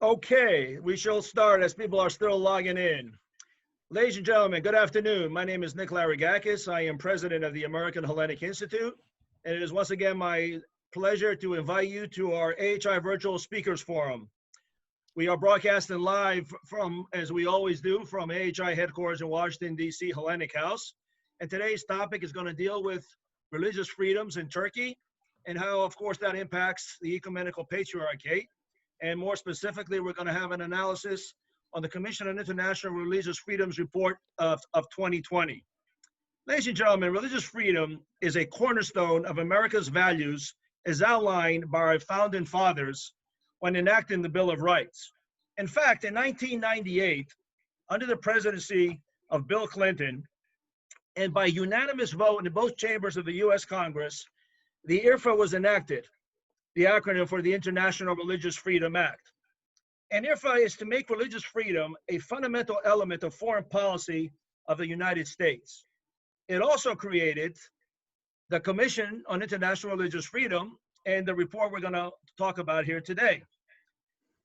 Okay, we shall start as people are still logging in. Ladies and gentlemen, good afternoon. My name is Nick Larigakis. I am president of the American Hellenic Institute, and it is once again my pleasure to invite you to our AHI Virtual Speakers Forum. We are broadcasting live from, as we always do, from AHI headquarters in Washington, D.C. Hellenic House. And today's topic is going to deal with religious freedoms in Turkey and how, of course, that impacts the Ecumenical Patriarchate. And more specifically, we're going to have an analysis on the Commission on International Religious Freedoms report of 2020. Ladies and gentlemen, religious freedom is a cornerstone of America's values as outlined by our founding fathers when enacting the Bill of Rights. In fact, in 1998, under the presidency of Bill Clinton, and by unanimous vote in both chambers of the U.S. Congress, the IRFA was enacted, the acronym for the International Religious Freedom Act. And IRFA is to make religious freedom a fundamental element of foreign policy of the United States. It also created the Commission on International Religious Freedom and the report we're going to talk about here today.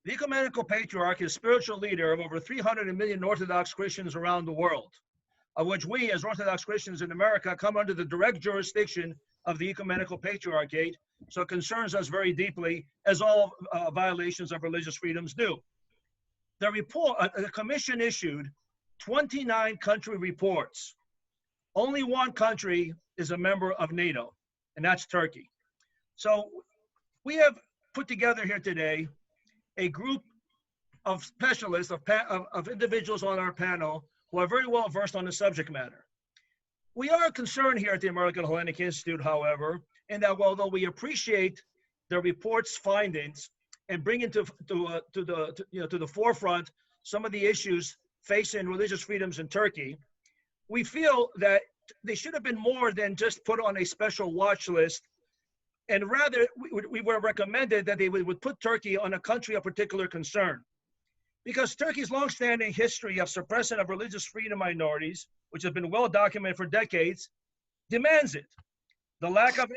The Ecumenical Patriarch is spiritual leader of over 300 million Orthodox Christians around the world, of which we as Orthodox Christians in America come under the direct jurisdiction of the Ecumenical Patriarchate, so it concerns us very deeply, as all violations of religious freedoms do. The report, the commission issued 29 country reports. Only one country is a member of NATO, and that's Turkey. So we have put together here today a group of specialists, of individuals on our panel who are very well versed on the subject matter. We are concerned here at the American Hellenic Institute, however, in that although we appreciate the report's findings and bring into to the forefront some of the issues facing religious freedoms in Turkey, we feel that they should have been more than just put on a special watch list, and rather we were recommended that they would put Turkey on a country of particular concern. Because Turkey's longstanding history of suppression of religious freedom minorities, which has been well documented for decades, demands it. The lack of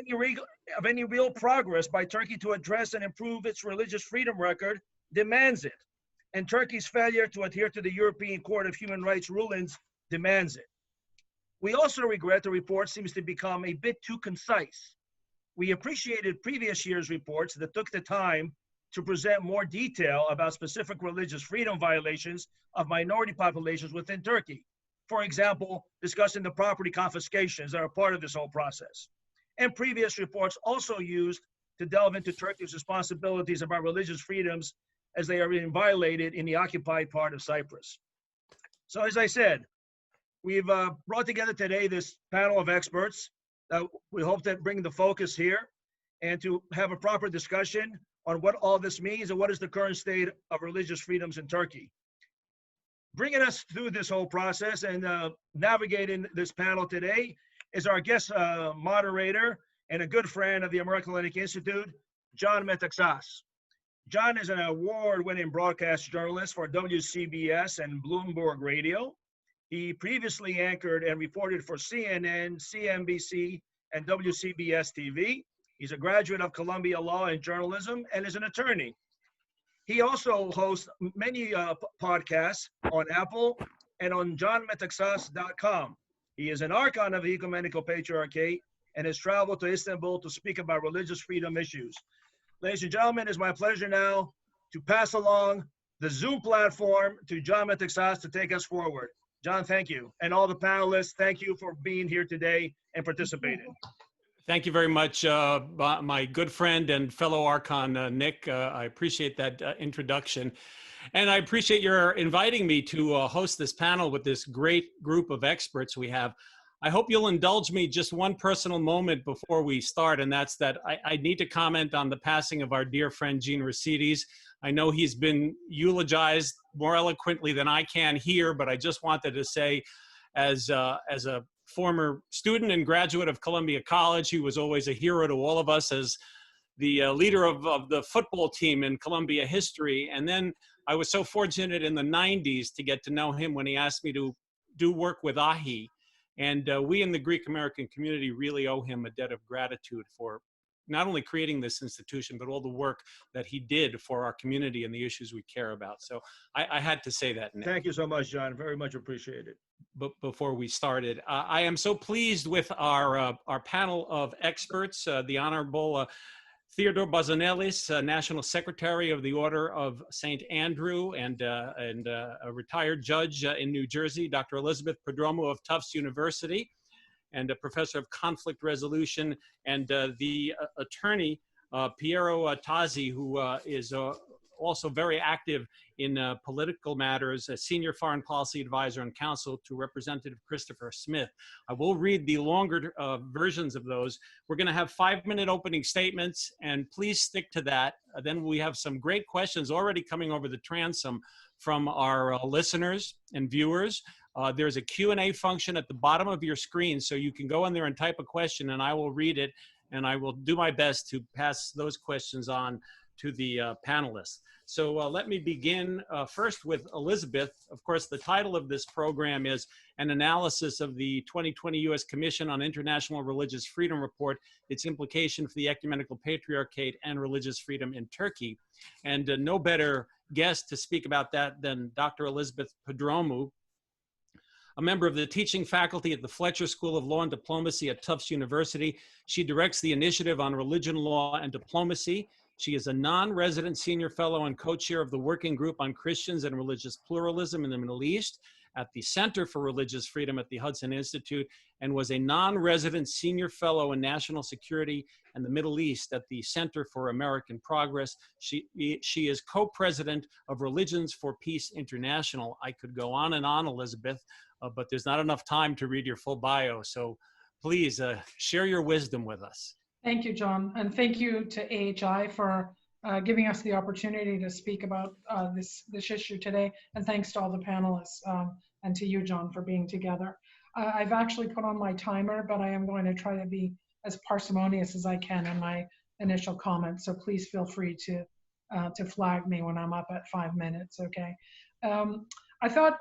any real progress by Turkey to address and improve its religious freedom record demands it. And Turkey's failure to adhere to the European Court of Human Rights rulings demands it. We also regret the report seems to become a bit too concise. We appreciated previous year's reports that took the time to present more detail about specific religious freedom violations of minority populations within Turkey. For example, discussing the property confiscations that are part of this whole process. And previous reports also used to delve into Turkey's responsibilities about religious freedoms as they are being violated in the occupied part of Cyprus. So as I said, we've brought together today this panel of experts that we hope to bring the focus here and to have a proper discussion on what all this means and what is the current state of religious freedoms in Turkey. Bringing us through this whole process and navigating this panel today is our guest moderator and a good friend of the American Hellenic Institute, John Metaxas. John is an award-winning broadcast journalist for WCBS and Bloomberg Radio. He previously anchored and reported for CNN, CNBC, and WCBS TV. He's a graduate of Columbia Law and Journalism and is an attorney. He also hosts many podcasts on Apple and on johnmetaxas.com. He is an archon of the Ecumenical Patriarchate and has traveled to Istanbul to speak about religious freedom issues. Ladies and gentlemen, it's my pleasure now to pass along the Zoom platform to John Metaxas to take us forward. John, thank you. And all the panelists, thank you for being here today and participating. Thank you very much, my good friend and fellow Archon, Nick. I appreciate that introduction. And I appreciate your inviting me to host this panel with this great group of experts we have. I hope you'll indulge me just one personal moment before we start, and that's that I need to comment on the passing of our dear friend, Gene Rosides. I know he's been eulogized more eloquently than I can here, but I just wanted to say, as a former student and graduate of Columbia College, he was always a hero to all of us as the leader of the football team in Columbia history. And then I was so fortunate in the 90s to get to know him when he asked me to do work with AHI. And we in the Greek American community really owe him a debt of gratitude for not only creating this institution, but all the work that he did for our community and the issues we care about. So I had to say that, Nick. Thank you so much, John. Very much appreciated. But before we started, I am so pleased with our panel of experts, the Honorable Theodore Bozonelis, National Secretary of the Order of St. Andrew and a retired judge in New Jersey, Dr. Elizabeth Prodromou of Tufts University, and a professor of conflict resolution, and the attorney, Piero Tozzi, who is also very active in political matters, a senior foreign policy advisor and counsel to Representative Christopher Smith. I will read the longer versions of those. We're going to have 5-minute opening statements, and please stick to that. Then we have some great questions already coming over the transom from our listeners and viewers. There's a Q&A function at the bottom of your screen, so you can go in there and type a question, and I will read it, and I will do my best to pass those questions on to the panelists. So let me begin first with Elizabeth. Of course, the title of this program is An Analysis of the 2020 U.S. Commission on International Religious Freedom Report, Its Implication for the Ecumenical Patriarchate and Religious Freedom in Turkey. And no better guest to speak about that than Dr. Elizabeth Prodromou, a member of the teaching faculty at the Fletcher School of Law and Diplomacy at Tufts University. She directs the Initiative on Religion, Law, and Diplomacy. She is a non-resident senior fellow and co-chair of the Working Group on Christians and Religious Pluralism in the Middle East at the Center for Religious Freedom at the Hudson Institute, and was a non-resident senior fellow in National Security and the Middle East at the Center for American Progress. She is co-president of Religions for Peace International. I could go on and on, Elizabeth, but there's not enough time to read your full bio. So please share your wisdom with us. Thank you, John. And thank you to AHI for giving us the opportunity to speak about this issue today. And thanks to all the panelists and to you, John, for being together. I've actually put on my timer, but I am going to try to be as parsimonious as I can in my initial comments. So please feel free to flag me when I'm up at 5 minutes, okay? I thought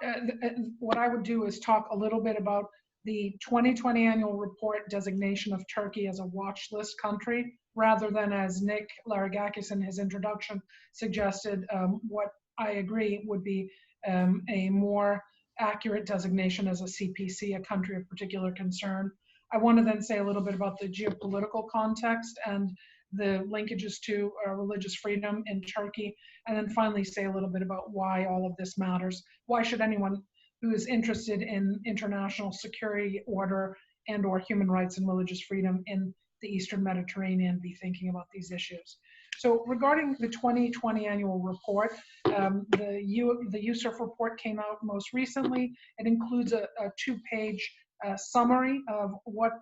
what I would do is talk a little bit about the 2020 annual report designation of Turkey as a watch list country, rather than, as Nick Larigakis in his introduction suggested, what I agree would be a more accurate designation as a CPC, a country of particular concern. I want to then say a little bit about the geopolitical context and the linkages to religious freedom in Turkey, and then finally say a little bit about why all of this matters. Why should anyone who is interested in international security, order, and or human rights and religious freedom in the Eastern Mediterranean be thinking about these issues? So regarding the 2020 annual report, the USERF report came out most recently. It includes a 2-page summary of what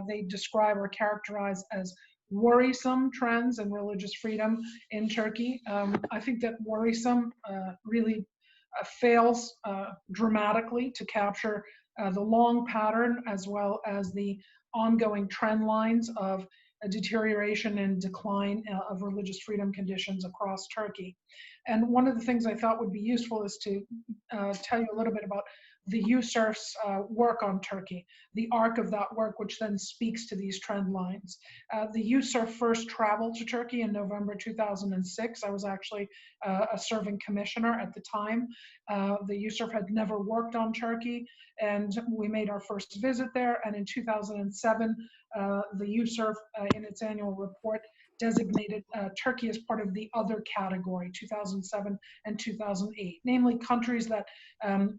they describe or characterize as worrisome trends in religious freedom in Turkey. I think that worrisome really fails dramatically to capture the long pattern as well as the ongoing trend lines of a deterioration and decline of religious freedom conditions across Turkey. And one of the things I thought would be useful is to tell you a little bit about the USERF's work on Turkey, the arc of that work, which then speaks to these trend lines. The USERF first traveled to Turkey in November 2006. I was actually a serving commissioner at the time. The USERF had never worked on Turkey, and we made our first visit there. And in 2007, the USERF, in its annual report, designated Turkey as part of the other category, 2007 and 2008, namely countries that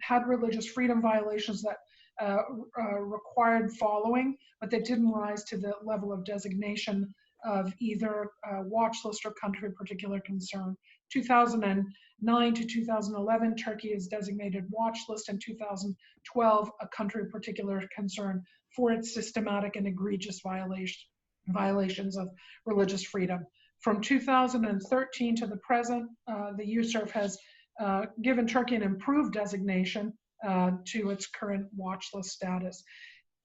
had religious freedom violations that required following, but that didn't rise to the level of designation of either watch list or country of particular concern. 2009 to 2011, Turkey is designated watch list, and 2012, a country of particular concern for its systematic and egregious violations of religious freedom. From 2013 to the present, the USERF has given Turkey an improved designation to its current watch list status.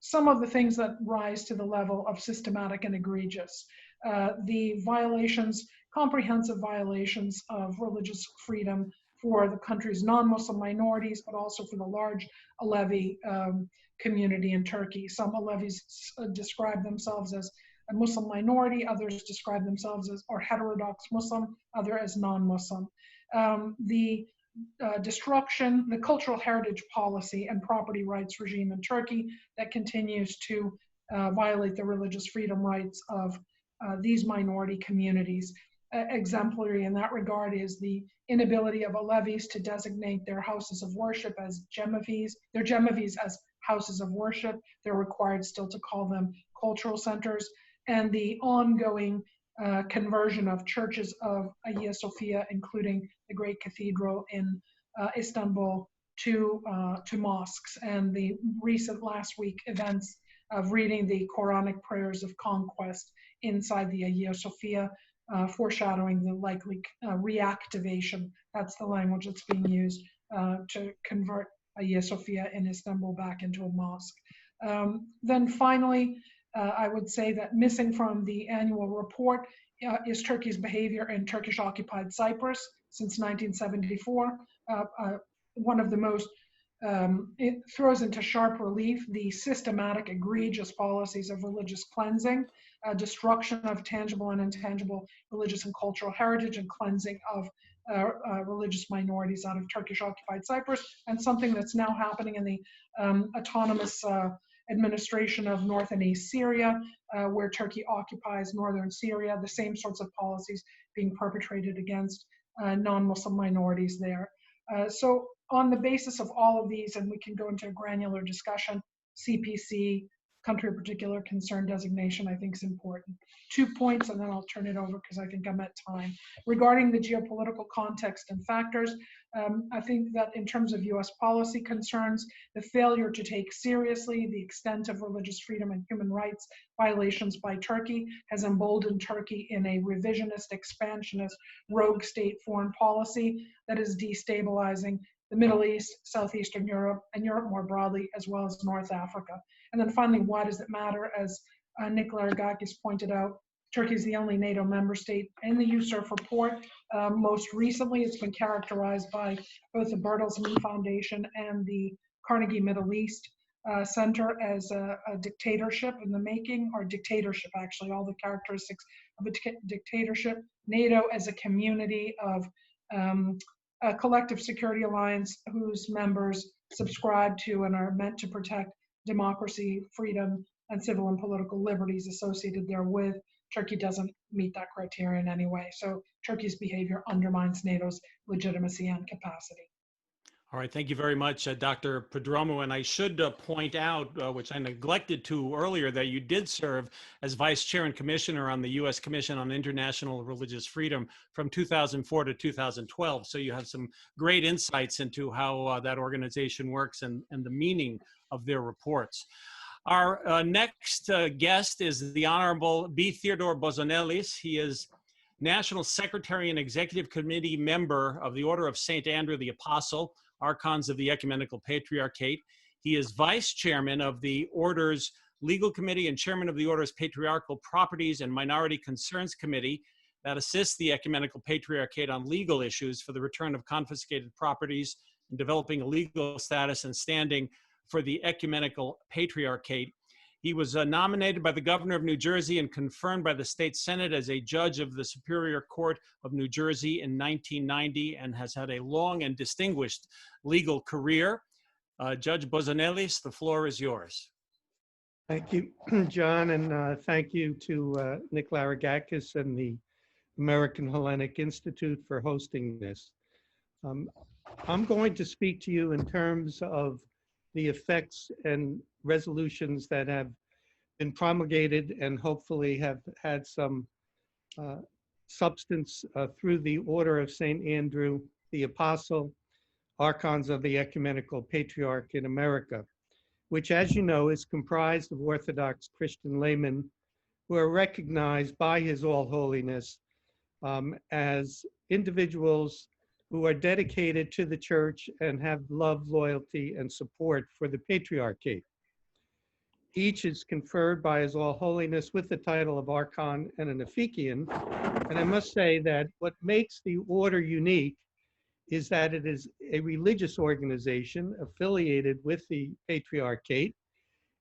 Some of the things that rise to the level of systematic and egregious. The violations, comprehensive violations of religious freedom for the country's non-Muslim minorities, but also for the large Alevi community in Turkey. Some Alevis describe themselves as a Muslim minority. Others describe themselves as or heterodox Muslim, other as non-Muslim. The destruction, the cultural heritage policy and property rights regime in Turkey that continues to violate the religious freedom rights of these minority communities. Exemplary in that regard is the inability of Alevis to designate their houses of worship as Cemevis, their Cemevis as houses of worship. They're required still to call them cultural centers, and the ongoing conversion of churches of Hagia Sophia, including the great cathedral in Istanbul, to mosques, and the recent last week events of reading the Quranic prayers of conquest inside the Hagia Sophia, foreshadowing the likely reactivation. That's the language that's being used to convert Hagia Sophia in Istanbul back into a mosque. Then finally, I would say that missing from the annual report is Turkey's behavior in Turkish-occupied Cyprus since 1974. One of the most, it throws into sharp relief the systematic, egregious policies of religious cleansing, destruction of tangible and intangible religious and cultural heritage, and cleansing of religious minorities out of Turkish-occupied Cyprus, and something that's now happening in the autonomous administration of North and East Syria, where Turkey occupies northern Syria, the same sorts of policies being perpetrated against non-Muslim minorities there. So on the basis of all of these, and we can go into a granular discussion, CPC, country of particular concern designation, I think is important. 2 points, and then I'll turn it over because I think I'm at time. Regarding the geopolitical context and factors, I think that in terms of US policy concerns, the failure to take seriously the extent of religious freedom and human rights violations by Turkey has emboldened Turkey in a revisionist, expansionist, rogue state foreign policy that is destabilizing the Middle East, Southeastern Europe, and Europe more broadly, as well as North Africa. And then finally, why does it matter? As Nick Larigakis pointed out, Turkey is the only NATO member state in the USERF report. Most recently, it's been characterized by both the Bertelsmann Foundation and the Carnegie Middle East Center as a dictatorship in the making, or dictatorship, actually, all the characteristics of a dictatorship. NATO as a community of a collective security alliance whose members subscribe to and are meant to protect democracy, freedom, and civil and political liberties associated therewith. Turkey doesn't meet that criteria in any way. So Turkey's behavior undermines NATO's legitimacy and capacity. All right, thank you very much, Dr. Prodromou. And I should point out, which I neglected to earlier, that you did serve as Vice Chair and Commissioner on the U.S. Commission on International Religious Freedom from 2004 to 2012. So you have some great insights into how that organization works and the meaning of their reports. Our next guest is the Honorable B. Theodore Bozonelis. He is National Secretary and Executive Committee member of the Order of St. Andrew the Apostle, Archons of the Ecumenical Patriarchate. He is Vice Chairman of the Order's Legal Committee and Chairman of the Order's Patriarchal Properties and Minority Concerns Committee that assists the Ecumenical Patriarchate on legal issues for the return of confiscated properties and developing a legal status and standing for the Ecumenical Patriarchate. He was nominated by the Governor of New Jersey and confirmed by the State Senate as a judge of the Superior Court of New Jersey in 1990 and has had a long and distinguished legal career. Judge Bozonelis, the floor is yours. Thank you, John, and thank you to Nick Larigakis and the American Hellenic Institute for hosting this. I'm going to speak to you in terms of the effects and resolutions that have been promulgated and hopefully have had some substance through the Order of St. Andrew the Apostle, Archons of the Ecumenical Patriarch in America, which, as you know, is comprised of Orthodox Christian laymen who are recognized by His All Holiness as individuals who are dedicated to the church and have love, loyalty, and support for the Patriarchate. Each is conferred by His All Holiness with the title of Archon and an Aphikian. And I must say that what makes the order unique is that it is a religious organization affiliated with the Patriarchate,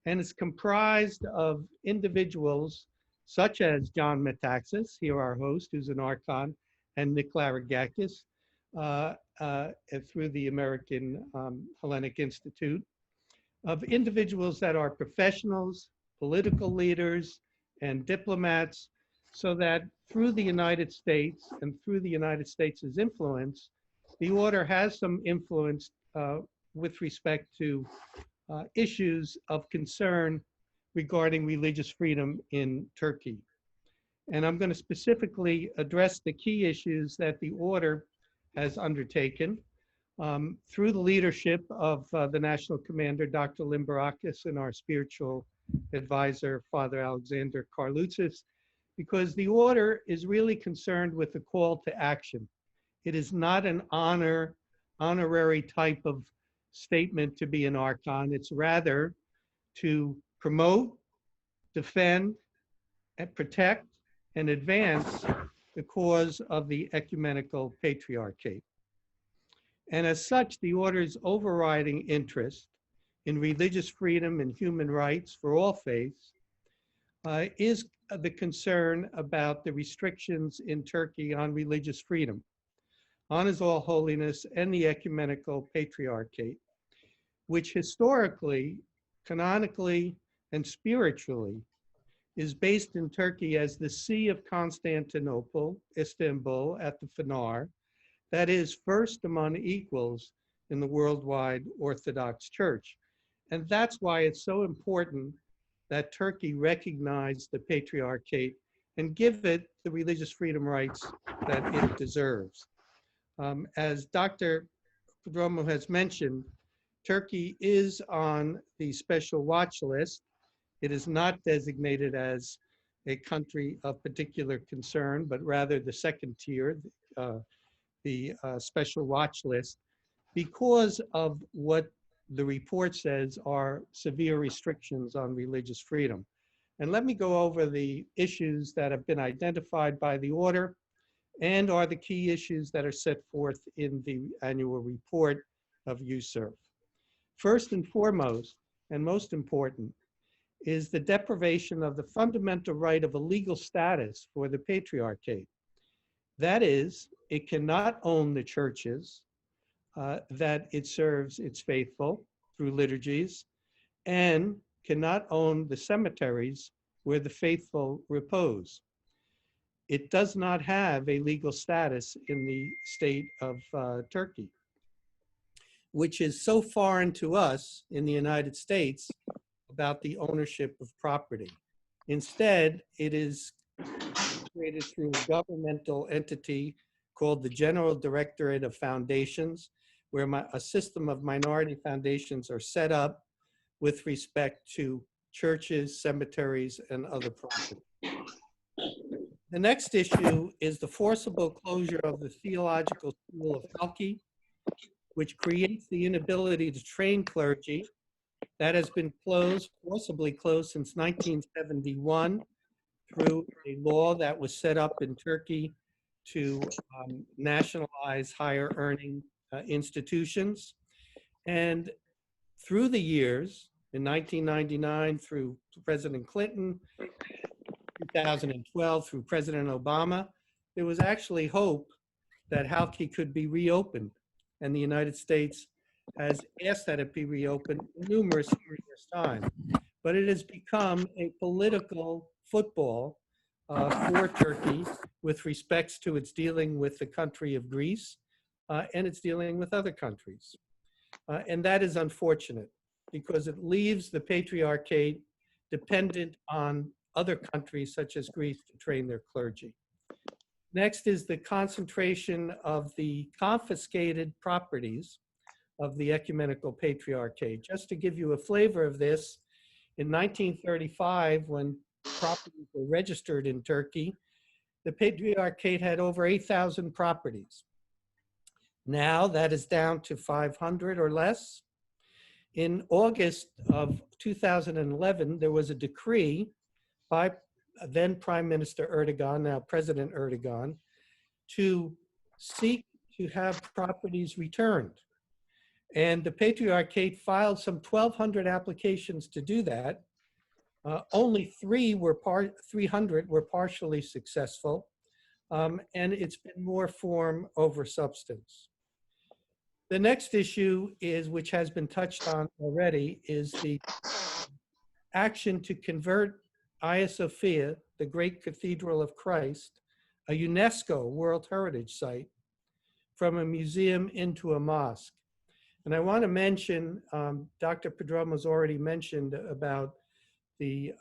and it's comprised of individuals such as John Metaxas, here our host, who's an archon, and Nick Larigakis, through the American Hellenic Institute, of individuals that are professionals, political leaders, and diplomats, so that through the United States and through the United States' influence, the order has some influence with respect to issues of concern regarding religious freedom in Turkey. And I'm going to specifically address the key issues that the order has undertaken through the leadership of the National Commander, Dr. Limberakis, and our spiritual advisor, Father Alexander Karloutsis, because the order is really concerned with the call to action. It is not an honorary type of statement to be an archon. It's rather to promote, defend, and protect, and advance the cause of the Ecumenical Patriarchate. And as such, the order's overriding interest in religious freedom and human rights for all faiths is the concern about the restrictions in Turkey on religious freedom, on His All Holiness and the Ecumenical Patriarchate, which historically, canonically, and spiritually is based in Turkey as the See of Constantinople, Istanbul, at the Fenar, that is first among equals in the worldwide Orthodox Church. And that's why it's so important that Turkey recognize the Patriarchate and give it the religious freedom rights that it deserves. As Dr. Prodromou has mentioned, Turkey is on the special watch list. It is not designated as a country of particular concern, but rather the second tier, the special watch list, because of what the report says are severe restrictions on religious freedom. And let me go over the issues that have been identified by the order and are the key issues that are set forth in the annual report of USERF. First and foremost, and most important, is the deprivation of the fundamental right of a legal status for the Patriarchate. That is, it cannot own the churches that it serves its faithful through liturgies, and cannot own the cemeteries where the faithful repose. It does not have a legal status in the state of Turkey, which is so foreign to us in the United States about the ownership of property. Instead, it is created through a governmental entity called the General Directorate of Foundations, where a system of minority foundations are set up with respect to churches, cemeteries, and other property. The next issue is the forcible closure of the Theological School of Halki, which creates the inability to train clergy. That has been closed, forcibly closed, since 1971 through a law that was set up in Turkey to nationalize higher earning institutions. And through the years, in 1999 through President Clinton, 2012 through President Obama, there was actually hope that Halki could be reopened. And the United States has asked that it be reopened numerous times. But it has become a political football for Turkey with respects to its dealing with the country of Greece and its dealing with other countries. And that is unfortunate because it leaves the Patriarchate dependent on other countries such as Greece to train their clergy. Next is the concentration of the confiscated properties of the Ecumenical Patriarchate. Just to give you a flavor of this, in 1935, when properties were registered in Turkey, the Patriarchate had over 8,000 properties. Now that is down to 500 or less. In August of 2011, there was a decree by then Prime Minister Erdogan, now President Erdogan, to seek to have properties returned. And the Patriarchate filed some 1,200 applications to do that. Only 300 were partially successful, and it's been more form over substance. The next issue is, which has been touched on already, is the action to convert Hagia Sophia, the great cathedral of Christ, a UNESCO World Heritage Site, from a museum into a mosque. And I want to mention, Dr. Prodromou has already mentioned about the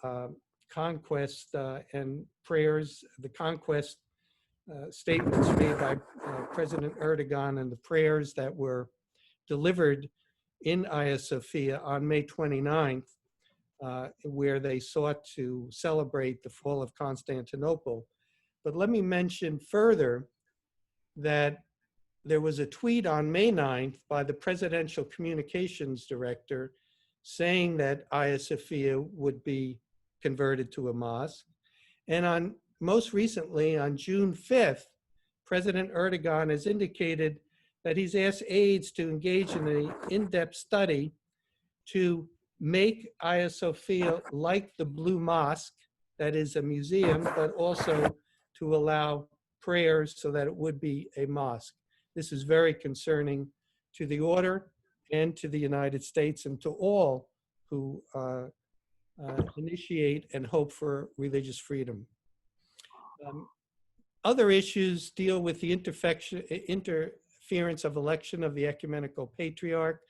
conquest and prayers, the conquest statements made by President Erdogan and the prayers that were delivered in Hagia Sophia on May 29th, where they sought to celebrate the fall of Constantinople. But let me mention further that there was a tweet on May 9th by the Presidential Communications Director saying that Hagia Sophia would be converted to a mosque. And most recently, on June 5th, President Erdogan has indicated that he's asked aides to engage in an in-depth study to make Hagia Sophia like the Blue Mosque, that is a museum, but also to allow prayers so that it would be a mosque. This is very concerning to the order and to the United States and to all who initiate and hope for religious freedom. Other issues deal with the interference of election of the Ecumenical Patriarch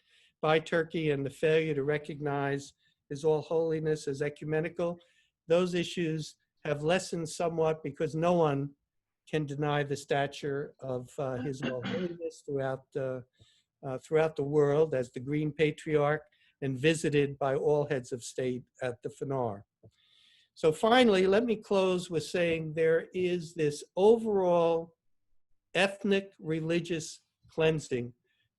by Turkey and the failure to recognize His All Holiness as ecumenical. Those issues have lessened somewhat because no one can deny the stature of His All Holiness throughout the world as the Green Patriarch and visited by all heads of state at the Fanar. So finally, let me close with saying there is this overall ethnic religious cleansing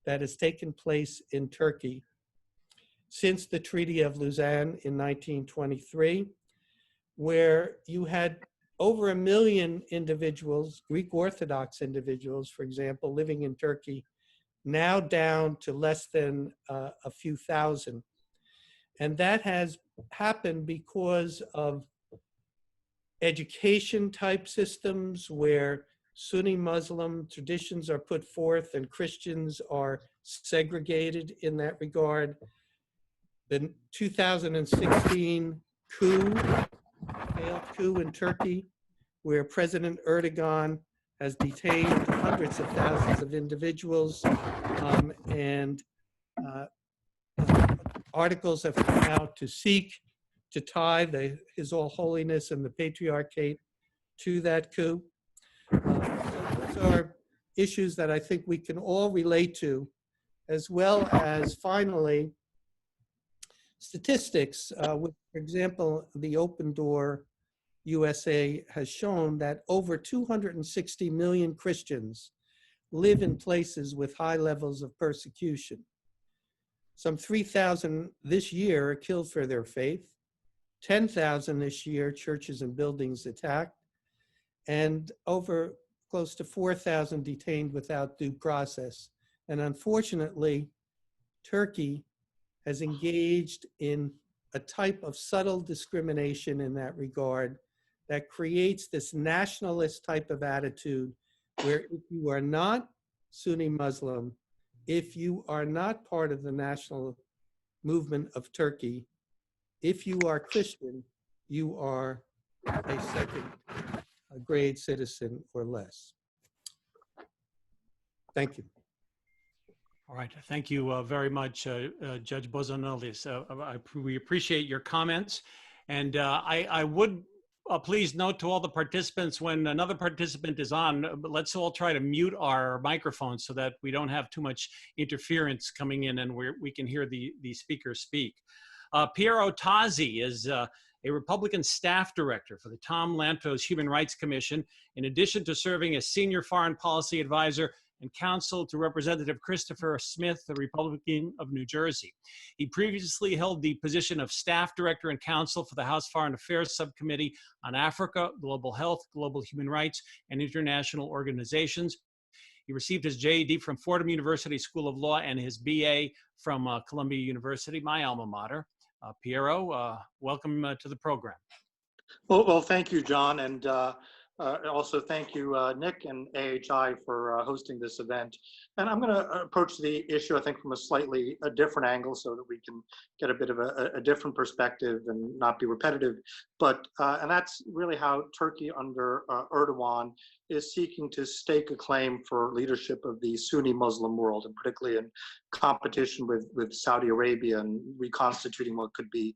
that has taken place in Turkey since the Treaty of Lausanne in 1923, where you had over 1 million individuals, Greek Orthodox individuals, for example, living in Turkey, now down to less than a few thousand. And that has happened because of education type systems where Sunni Muslim traditions are put forth and Christians are segregated in that regard. The 2016 failed coup in Turkey, where President Erdogan has detained hundreds of thousands of individuals, and articles have come out to seek to tie His All Holiness and the Patriarchate to that coup. Those are issues that I think we can all relate to, as well as, finally, statistics. For example, the Open Door USA has shown that over 260 million Christians live in places with high levels of persecution. Some 3,000 this year are killed for their faith, 10,000 this year, churches and buildings attacked, and over close to 4,000 detained without due process. And unfortunately, Turkey has engaged in a type of subtle discrimination in that regard that creates this nationalist type of attitude where if you are not Sunni Muslim, if you are not part of the national movement of Turkey, if you are Christian, you are a second-grade citizen or less. Thank you. All right, thank you very much, Judge Bozonelis. We appreciate your comments. And I would please note to all the participants, when another participant is on, let's all try to mute our microphones so that we don't have too much interference coming in and we can hear the speaker speak. Piero Tozzi is a Republican staff director for the Tom Lantos Human Rights Commission, in addition to serving as senior foreign policy advisor and counsel to Representative Christopher Smith, the Republican of New Jersey. He previously held the position of staff director and counsel for the House Foreign Affairs Subcommittee on Africa, Global Health, Global Human Rights, and International Organizations. He received his JD from Fordham University School of Law and his BA from Columbia University, my alma mater. Piero, welcome to the program. Well, thank you, John, and also thank you, Nick and AHI for hosting this event. And I'm going to approach the issue, I think, from a different angle so that we can get a bit of a different perspective and not be repetitive. But, and that's really how Turkey under Erdogan is seeking to stake a claim for leadership of the Sunni Muslim world, and particularly in competition with Saudi Arabia and reconstituting what could be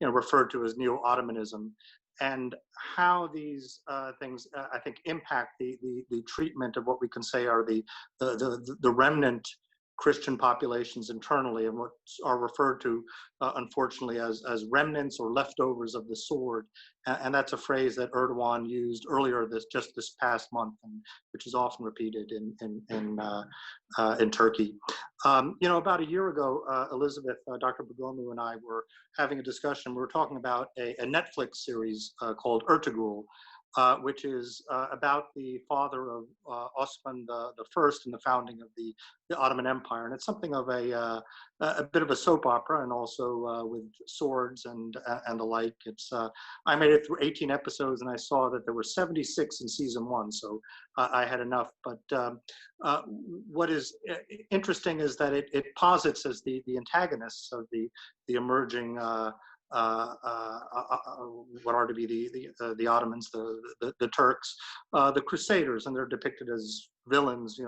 referred to as neo-Ottomanism. And how these things, I think, impact the treatment of what we can say are the remnant Christian populations internally, and what are referred to, unfortunately, as remnants or leftovers of the sword. And that's a phrase that Erdogan used earlier just this past month, and which is often repeated in Turkey. About a year ago, Elizabeth, Dr. Bozonelis, and I were having a discussion. We were talking about a Netflix series called Ertugrul, which is about the father of Osman the First and the founding of the Ottoman Empire. And it's something of a bit of a soap opera, and also with swords and the like. It's I made it through 18 episodes, and I saw that there were 76 in season 1, so I had enough. But what is interesting is that it posits as the antagonists of the emerging what are to be the Ottomans, the Turks, the Crusaders, and they're depicted as villains,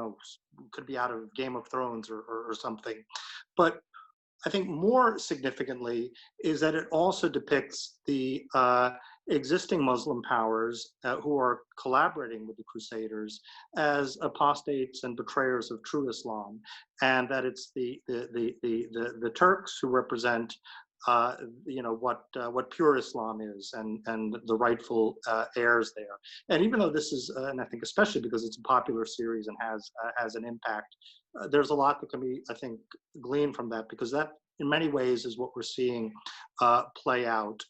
could be out of Game of Thrones or something. But I think more significantly is that it also depicts the existing Muslim powers who are collaborating with the Crusaders as apostates and betrayers of true Islam, and that it's the Turks who represent what pure Islam is, and the rightful heirs there. And even though this is, and I think especially because it's a popular series and has an impact, there's a lot that can be, I think, gleaned from that, because that in many ways is what we're seeing play out.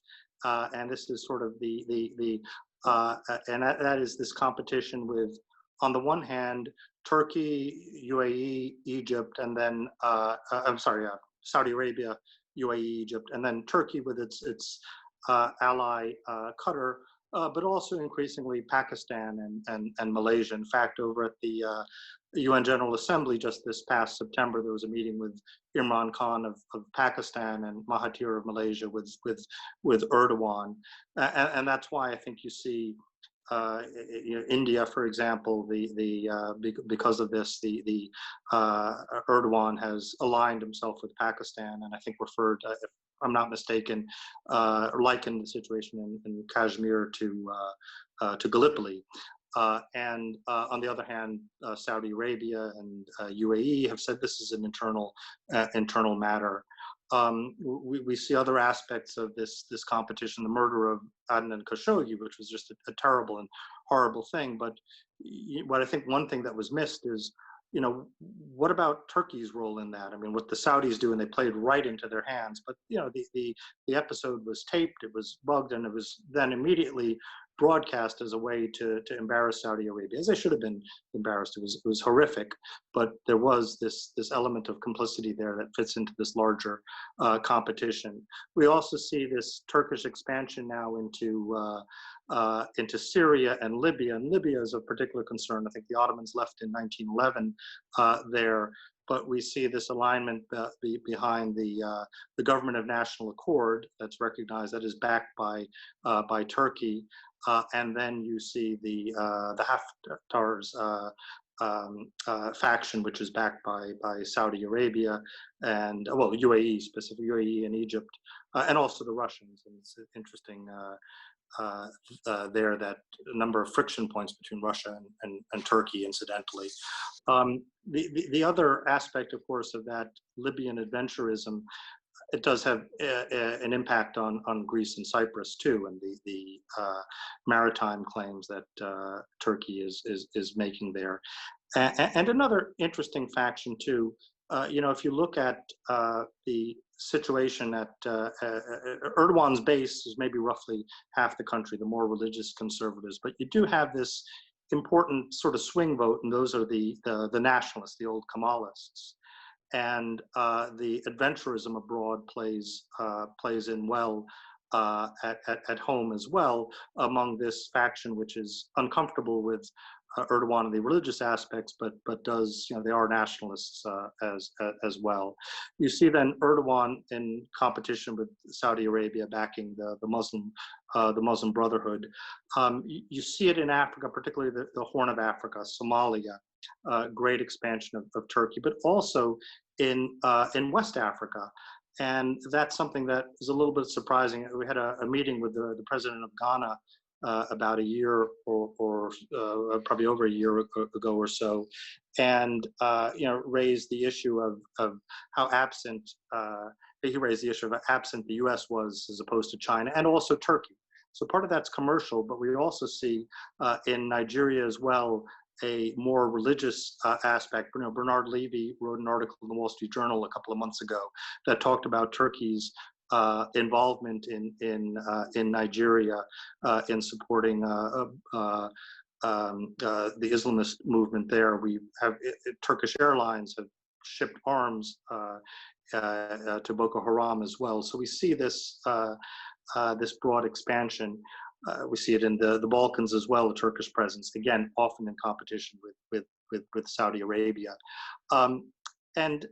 And this is sort of and that is this competition with, on the one hand, Turkey, UAE, Egypt, and then Saudi Arabia, UAE, Egypt, and then Turkey with its ally Qatar, but also increasingly Pakistan and Malaysia. In fact, over at the UN General Assembly just this past September, there was a meeting with Imran Khan of Pakistan and Mahathir of Malaysia with Erdogan, and that's why I think you see India, for example, because of this, Erdogan has aligned himself with Pakistan, and I think referred, if I'm not mistaken, likened the situation in Kashmir to Gallipoli. And on the other hand, Saudi Arabia and UAE have said this is an internal matter. We see other aspects of this competition, the murder of Adnan Khashoggi, which was just a terrible and horrible thing. But what I think one thing that was missed is, what about Turkey's role in that? I mean, what the Saudis do, and they played right into their hands. But the episode was taped, it was bugged, and it was then immediately broadcast as a way to embarrass Saudi Arabia, as they should have been embarrassed. It was horrific, but there was this element of complicity there that fits into this larger competition. We also see this Turkish expansion now into Syria and Libya, and Libya is of particular concern. I think the Ottomans left in 1911 there, but we see this alignment behind the government of national accord that's recognized, that is backed by Turkey. And then you see the Haftar's faction, which is backed by Saudi Arabia and, well, UAE, specifically UAE and Egypt, and also the Russians. And it's interesting there that a number of friction points between Russia and Turkey, incidentally. The other aspect, of course, of that Libyan adventurism, it does have an impact on Greece and Cyprus too, and the maritime claims that Turkey is making there. And another interesting faction too, if you look at the situation at Erdogan's base is maybe roughly half the country, the more religious conservatives, but you do have this important sort of swing vote, and those are the nationalists, the old Kemalists. and the adventurism abroad plays in well at home as well among this faction, which is uncomfortable with Erdogan and the religious aspects, but does, they are nationalists as well. You see then Erdogan in competition with Saudi Arabia backing the Muslim Brotherhood. You see it in Africa, particularly the Horn of Africa, Somalia, great expansion of Turkey, but also in West Africa. And that's something that is a little bit surprising. We had a meeting with the president of Ghana about a year or probably over a year ago or so, and raised the issue of how absent he raised the issue of how absent the U.S. was as opposed to China, and also Turkey. So part of that's commercial, but we also see in Nigeria as well a more religious aspect. Bernard Levy wrote an article in the Wall Street Journal a couple of months ago that talked about Turkey's involvement in Nigeria in supporting the Islamist movement there. We have Turkish Airlines have shipped arms to Boko Haram as well. So we see this this broad expansion. We see it in the Balkans as well, the Turkish presence, again, often in competition with Saudi Arabia. And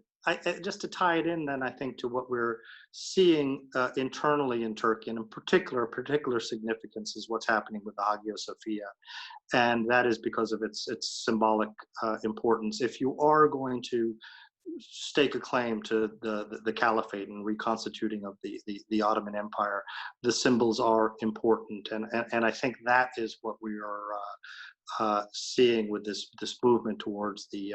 just to tie it in then, I think, to what we're seeing internally in Turkey, and in particular significance is what's happening with the Hagia Sophia. And that is because of its symbolic importance. If you are going to stake a claim to the caliphate and reconstituting of the Ottoman Empire, the symbols are important, and I think that is what we are seeing with this movement towards the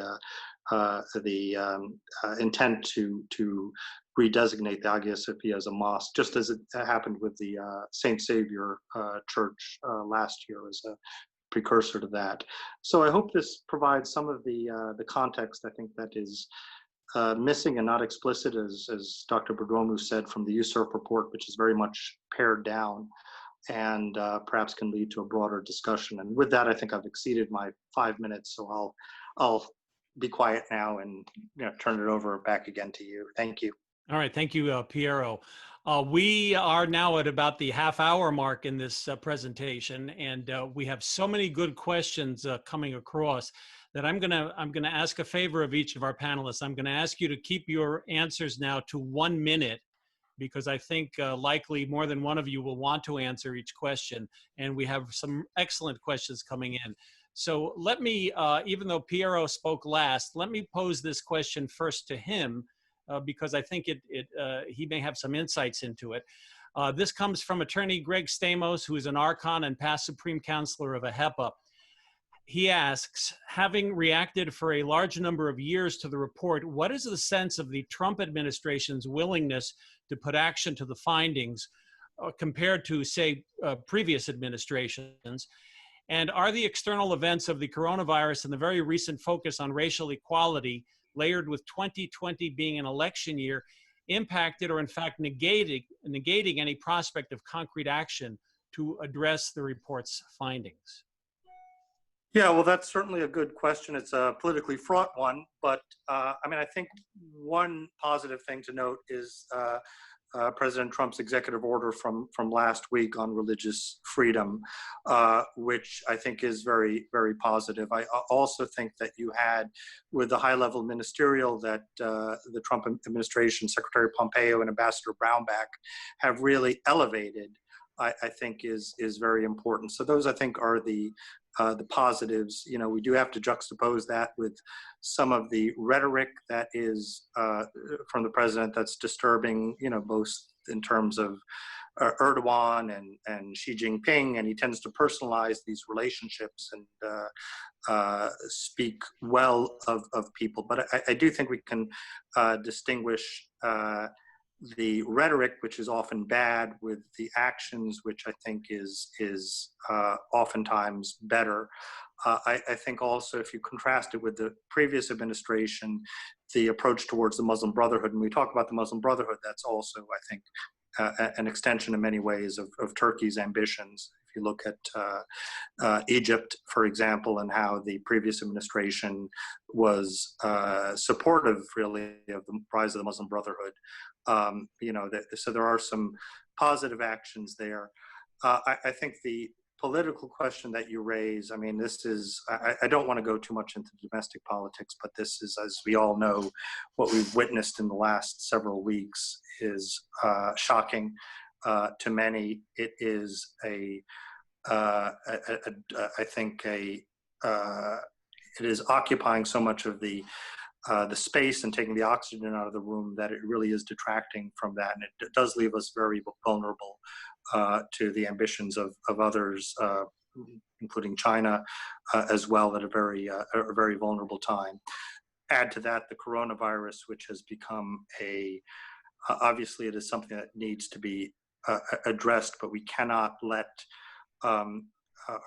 intent to redesignate the Hagia Sophia as a mosque, just as it happened with the Saint Savior Church last year as a precursor to that. So I hope this provides some of the context, I think, that is missing and not explicit, as Dr. Prodromou said, from the USERF report, which is very much pared down and perhaps can lead to a broader discussion. And with that, I think I've exceeded my 5 minutes, so I'll be quiet now and turn it over back again to you. Thank you. All right, thank you, Piero. We are now at about the half-hour mark in this presentation, and we have so many good questions coming across that I'm gonna ask a favor of each of our panelists. I'm gonna ask you to keep your answers now to 1 minute, because I think likely more than one of you will want to answer each question, and we have some excellent questions coming in. So let me, even though Piero spoke last, let me pose this question first to him, because I think he may have some insights into it. This comes from attorney Greg Stamos, who is an Archon and past Supreme Counselor of AHEPA. He asks, having reacted for a large number of years to the report, what is the sense of the Trump administration's willingness to put action to the findings compared to, say, previous administrations? And are the external events of the coronavirus and the very recent focus on racial equality, layered with 2020 being an election year, impacted or in fact negating any prospect of concrete action to address the report's findings? Yeah, well, that's certainly a good question. It's a politically fraught one, but I mean, I think one positive thing to note is President Trump's executive order from last week on religious freedom, which I think is very, very positive. I also think that you had, with the high-level ministerial that the Trump administration, Secretary Pompeo and Ambassador Brownback have really elevated, I think is very important. So those, I think, are the positives. We do have to juxtapose that with some of the rhetoric that is from the president that's disturbing, both in terms of Erdogan and Xi Jinping, and he tends to personalize these relationships and speak well of people. But I do think we can distinguish the rhetoric, which is often bad, with the actions, which I think is oftentimes better. I think also, if you contrast it with the previous administration, the approach towards the Muslim Brotherhood, and we talk about the Muslim Brotherhood, that's also, I think, an extension in many ways of Turkey's ambitions. If you look at Egypt, for example, and how the previous administration was supportive, really, of the rise of the Muslim Brotherhood, so there are some positive actions there. I think the political question that you raise, I mean, this is, I don't want to go too much into domestic politics, but this is, as we all know, what we've witnessed in the last several weeks is shocking to many. It is I think it is occupying so much of the space and taking the oxygen out of the room that it really is detracting from that. And it does leave us very vulnerable to the ambitions of others, including China, as well, at a very vulnerable time. Add to that the coronavirus, which has become obviously it is something that needs to be addressed, but we cannot let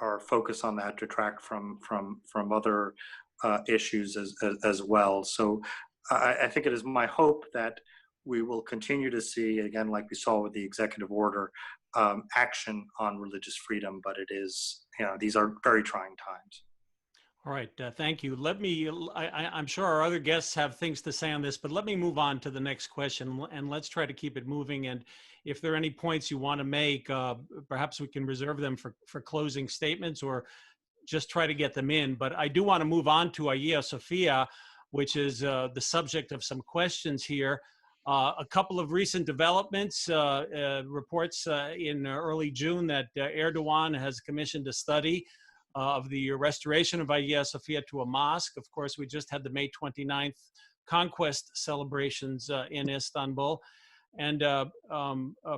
our focus on that detract from other issues as well. So I think it is my hope that we will continue to see, again, like we saw with the executive order, action on religious freedom, but it is, these are very trying times. All right, thank you. I'm sure our other guests have things to say on this, but let me move on to the next question, and let's try to keep it moving. And if there are any points you want to make, perhaps we can reserve them for closing statements or just try to get them in. But I do want to move on to Hagia Sophia, which is the subject of some questions here. A couple of recent developments, reports in early June that Erdogan has commissioned a study of the restoration of Hagia Sophia to a mosque. Of course, we just had the May 29th conquest celebrations in Istanbul. And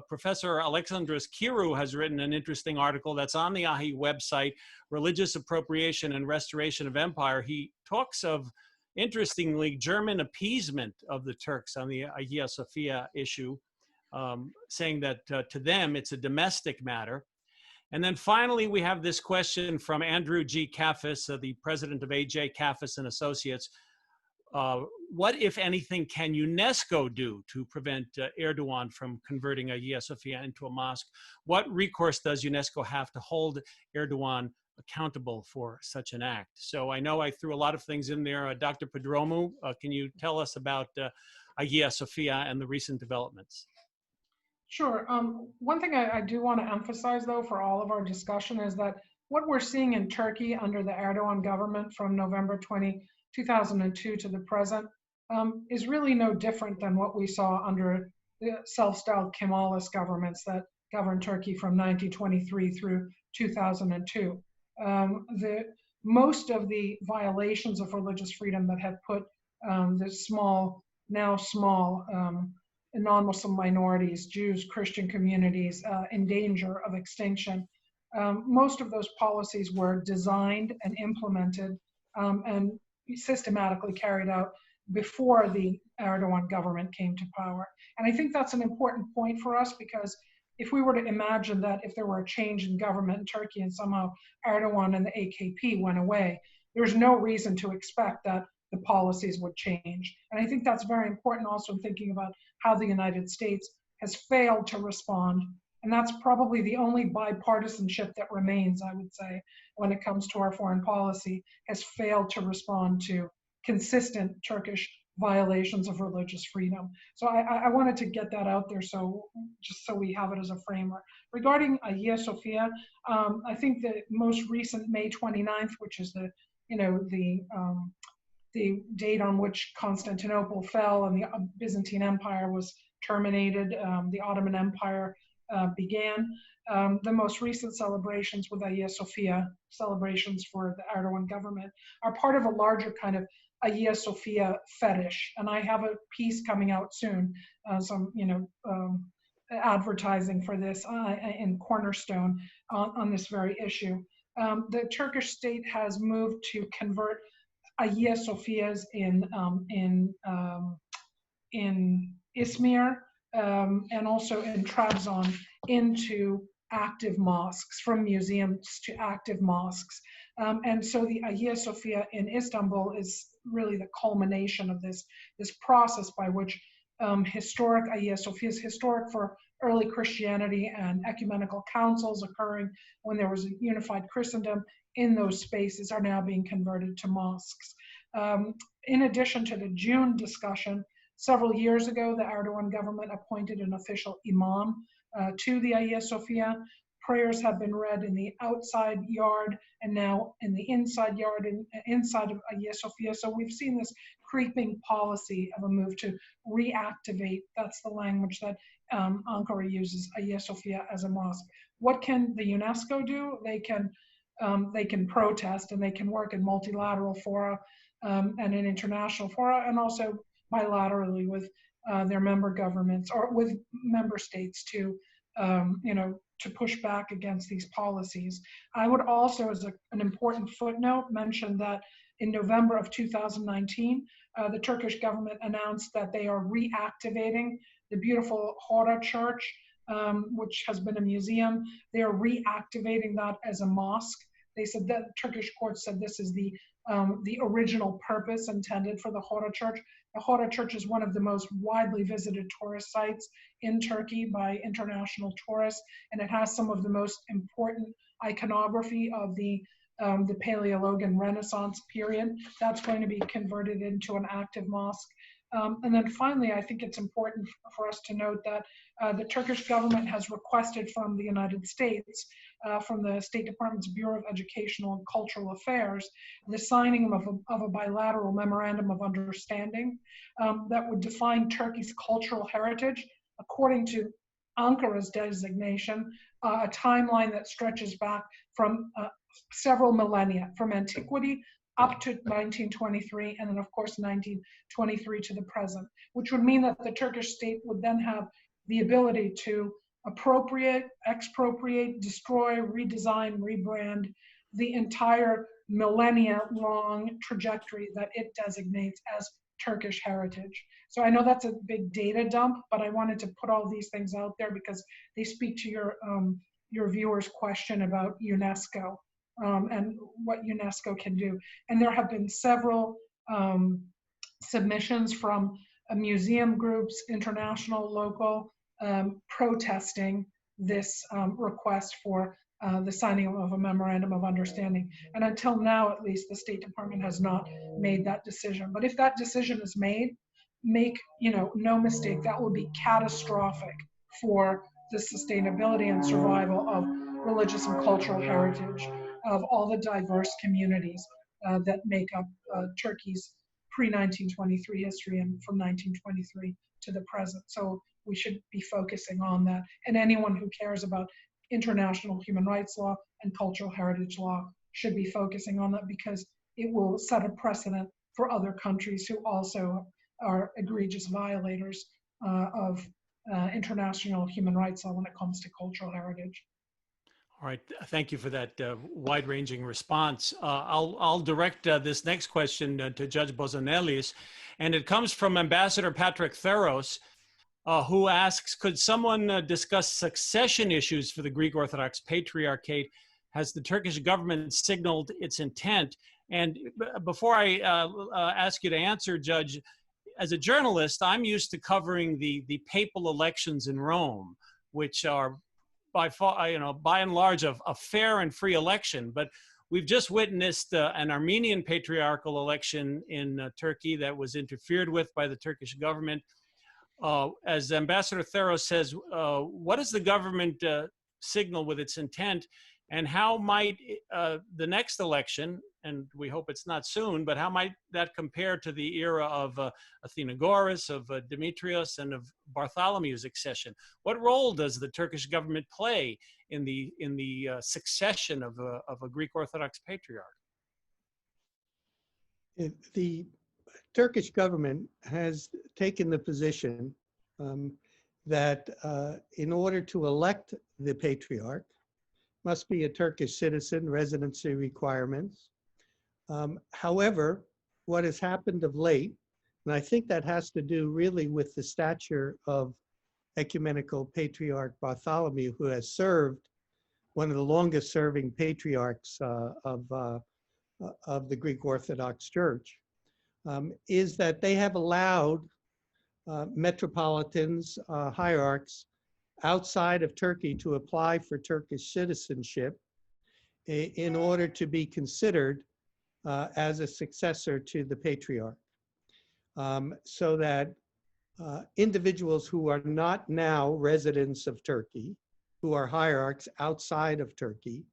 Professor Alexandros Kirou has written an interesting article that's on the AHI website, Religious Appropriation and Restoration of Empire. He talks of, interestingly, German appeasement of the Turks on the Hagia Sophia issue, saying that to them it's a domestic matter. And then finally, we have this question from Andrew G. Kaffis, the president of AJ Kaffis and Associates. What, if anything, can UNESCO do to prevent Erdogan from converting Hagia Sophia into a mosque? What recourse does UNESCO have to hold Erdogan accountable for such an act? So I know I threw a lot of things in there. Dr. Prodromou, can you tell us about Hagia Sophia and the recent developments? Sure. One thing I do want to emphasize, though, for all of our discussion is that what we're seeing in Turkey under the Erdogan government from November 2002 to the present is really no different than what we saw under the self-styled Kemalist governments that governed Turkey from 1923 through 2002. Most of the violations of religious freedom that have put the now small, non-Muslim minorities, Jews, Christian communities in danger of extinction. Most of those policies were designed and implemented and systematically carried out before the Erdogan government came to power. And I think that's an important point for us, because if we were to imagine that if there were a change in government in Turkey and somehow Erdogan and the AKP went away, there's no reason to expect that the policies would change. And I think that's very important also in thinking about how the United States has failed to respond. And that's probably the only bipartisanship that remains, I would say, when it comes to our foreign policy, has failed to respond to consistent Turkish violations of religious freedom. So I wanted to get that out there, just so we have it as a framework. Regarding Hagia Sophia, I think the most recent May 29th, which is the date on which Constantinople fell and the Byzantine Empire was terminated, the Ottoman Empire began. The most recent celebrations with Hagia Sophia, celebrations for the Erdogan government, are part of a larger kind of Hagia Sophia fetish. And I have a piece coming out soon, some advertising for this in Cornerstone on this very issue. The Turkish state has moved to convert Hagia Sophias in Izmir and also in Trabzon into active mosques, from museums to active mosques. And so the Hagia Sophia in Istanbul is really the culmination of this process by which historic Hagia Sophia is historic for early Christianity and ecumenical councils occurring when there was a unified Christendom in those spaces are now being converted to mosques. In addition to the June discussion, several years ago, the Erdogan government appointed an official imam to the Hagia Sophia. Prayers have been read in the outside yard and now in the inside yard and inside of Hagia Sophia. So we've seen this creeping policy of a move to reactivate, that's the language that Ankara uses, Hagia Sophia as a mosque. What can the UNESCO do? They can protest and they can work in multilateral fora and in international fora, and also bilaterally with their member governments or with member states to, to push back against these policies. I would also, as an important footnote, mention that in November of 2019, the Turkish government announced that they are reactivating the beautiful Hora Church, which has been a museum. They are reactivating that as a mosque. They said that Turkish courts said this is the original purpose intended for the Hora Church. The Hora Church is one of the most widely visited tourist sites in Turkey by international tourists, and it has some of the most important iconography of the Paleologan Renaissance period. That's going to be converted into an active mosque. And then finally, I think it's important for us to note that the Turkish government has requested from the United States, from the State Department's Bureau of Educational and Cultural Affairs, the signing of a bilateral memorandum of understanding that would define Turkey's cultural heritage according to Ankara's designation, a timeline that stretches back from several millennia, from antiquity up to 1923, and then of course 1923 to the present, which would mean that the Turkish state would then have the ability to appropriate, expropriate, destroy, redesign, rebrand the entire millennia-long trajectory that it designates as Turkish heritage. So I know that's a big data dump, but I wanted to put all these things out there because they speak to your viewers' question about UNESCO. And what UNESCO can do. And there have been several submissions from museum groups, international, local, protesting this request for the signing of a memorandum of understanding. And until now, at least, the State Department has not made that decision. But if that decision is made, make no mistake, that will be catastrophic for the sustainability and survival of religious and cultural heritage of all the diverse communities that make up Turkey's pre-1923 history and from 1923 to the present. So we should be focusing on that. And anyone who cares about international human rights law and cultural heritage law should be focusing on that because it will set a precedent for other countries who also are egregious violators of international human rights law when it comes to cultural heritage. All right, thank you for that wide-ranging response. I'll direct this next question to Judge Bozonelis, and it comes from Ambassador Patrick Theros, who asks, could someone discuss succession issues for the Greek Orthodox Patriarchate? Has the Turkish government signaled its intent? And before I ask you to answer, Judge, as a journalist, I'm used to covering the papal elections in Rome, which are by and large a fair and free election. But we've just witnessed an Armenian patriarchal election in Turkey that was interfered with by the Turkish government. As Ambassador Theros says, what does the government signal with its intent, and how might the next election, and we hope it's not soon, but how might that compare to the era of Athenagoras, of Demetrios, and of Bartholomew's accession? What role does the Turkish government play in the succession of a Greek Orthodox patriarch? The Turkish government has taken the position that in order to elect the patriarch, must be a Turkish citizen, residency requirements. However, what has happened of late, and I think that has to do really with the stature of Ecumenical Patriarch Bartholomew, who has served one of the longest serving patriarchs of the Greek Orthodox Church, is that they have allowed metropolitans, hierarchs, outside of Turkey to apply for Turkish citizenship in order to be considered as a successor to the Patriarch. So that individuals who are not now residents of Turkey, who are hierarchs outside of Turkey,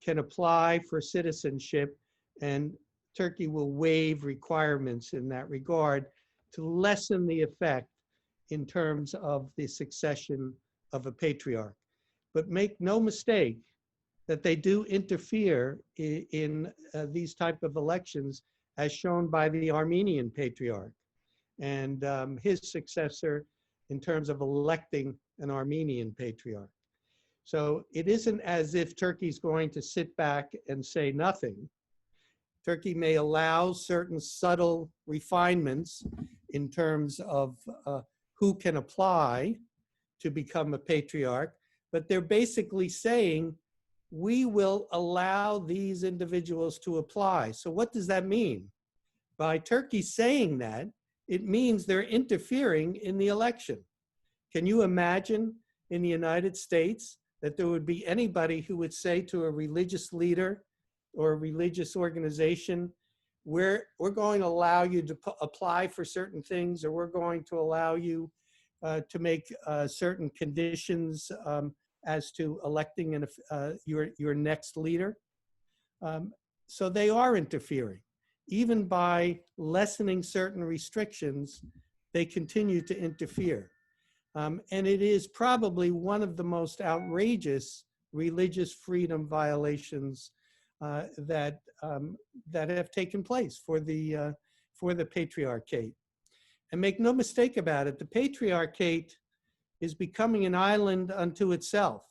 can apply for citizenship, and Turkey will waive requirements in that regard to lessen the effect in terms of the succession of a patriarch. But make no mistake that they do interfere in these type of elections, as shown by the Armenian patriarch and his successor in terms of electing an Armenian patriarch. So it isn't as if Turkey's going to sit back and say nothing. Turkey may allow certain subtle refinements in terms of who can apply to become a patriarch, but they're basically saying, we will allow these individuals to apply. So what does that mean? By Turkey saying that, it means they're interfering in the election. Can you imagine in the United States that there would be anybody who would say to a religious leader or a religious organization, we're going to allow you to apply for certain things, or we're going to allow you to make certain conditions as to electing your next leader? So they are interfering. Even by lessening certain restrictions, they continue to interfere. And it is probably one of the most outrageous religious freedom violations that have taken place for the Patriarchate. And make no mistake about it, the Patriarchate is becoming an island unto itself.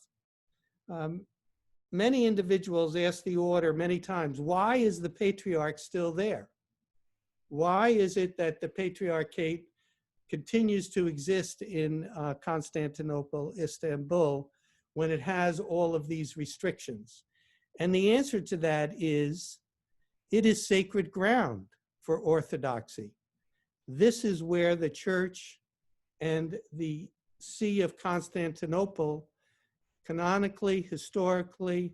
Many individuals ask the order many times, why is the Patriarch still there? Why is it that the Patriarchate continues to exist in Constantinople, Istanbul, when it has all of these restrictions? And the answer to that is, it is sacred ground for Orthodoxy. This is where the Church and the See of Constantinople, canonically, historically,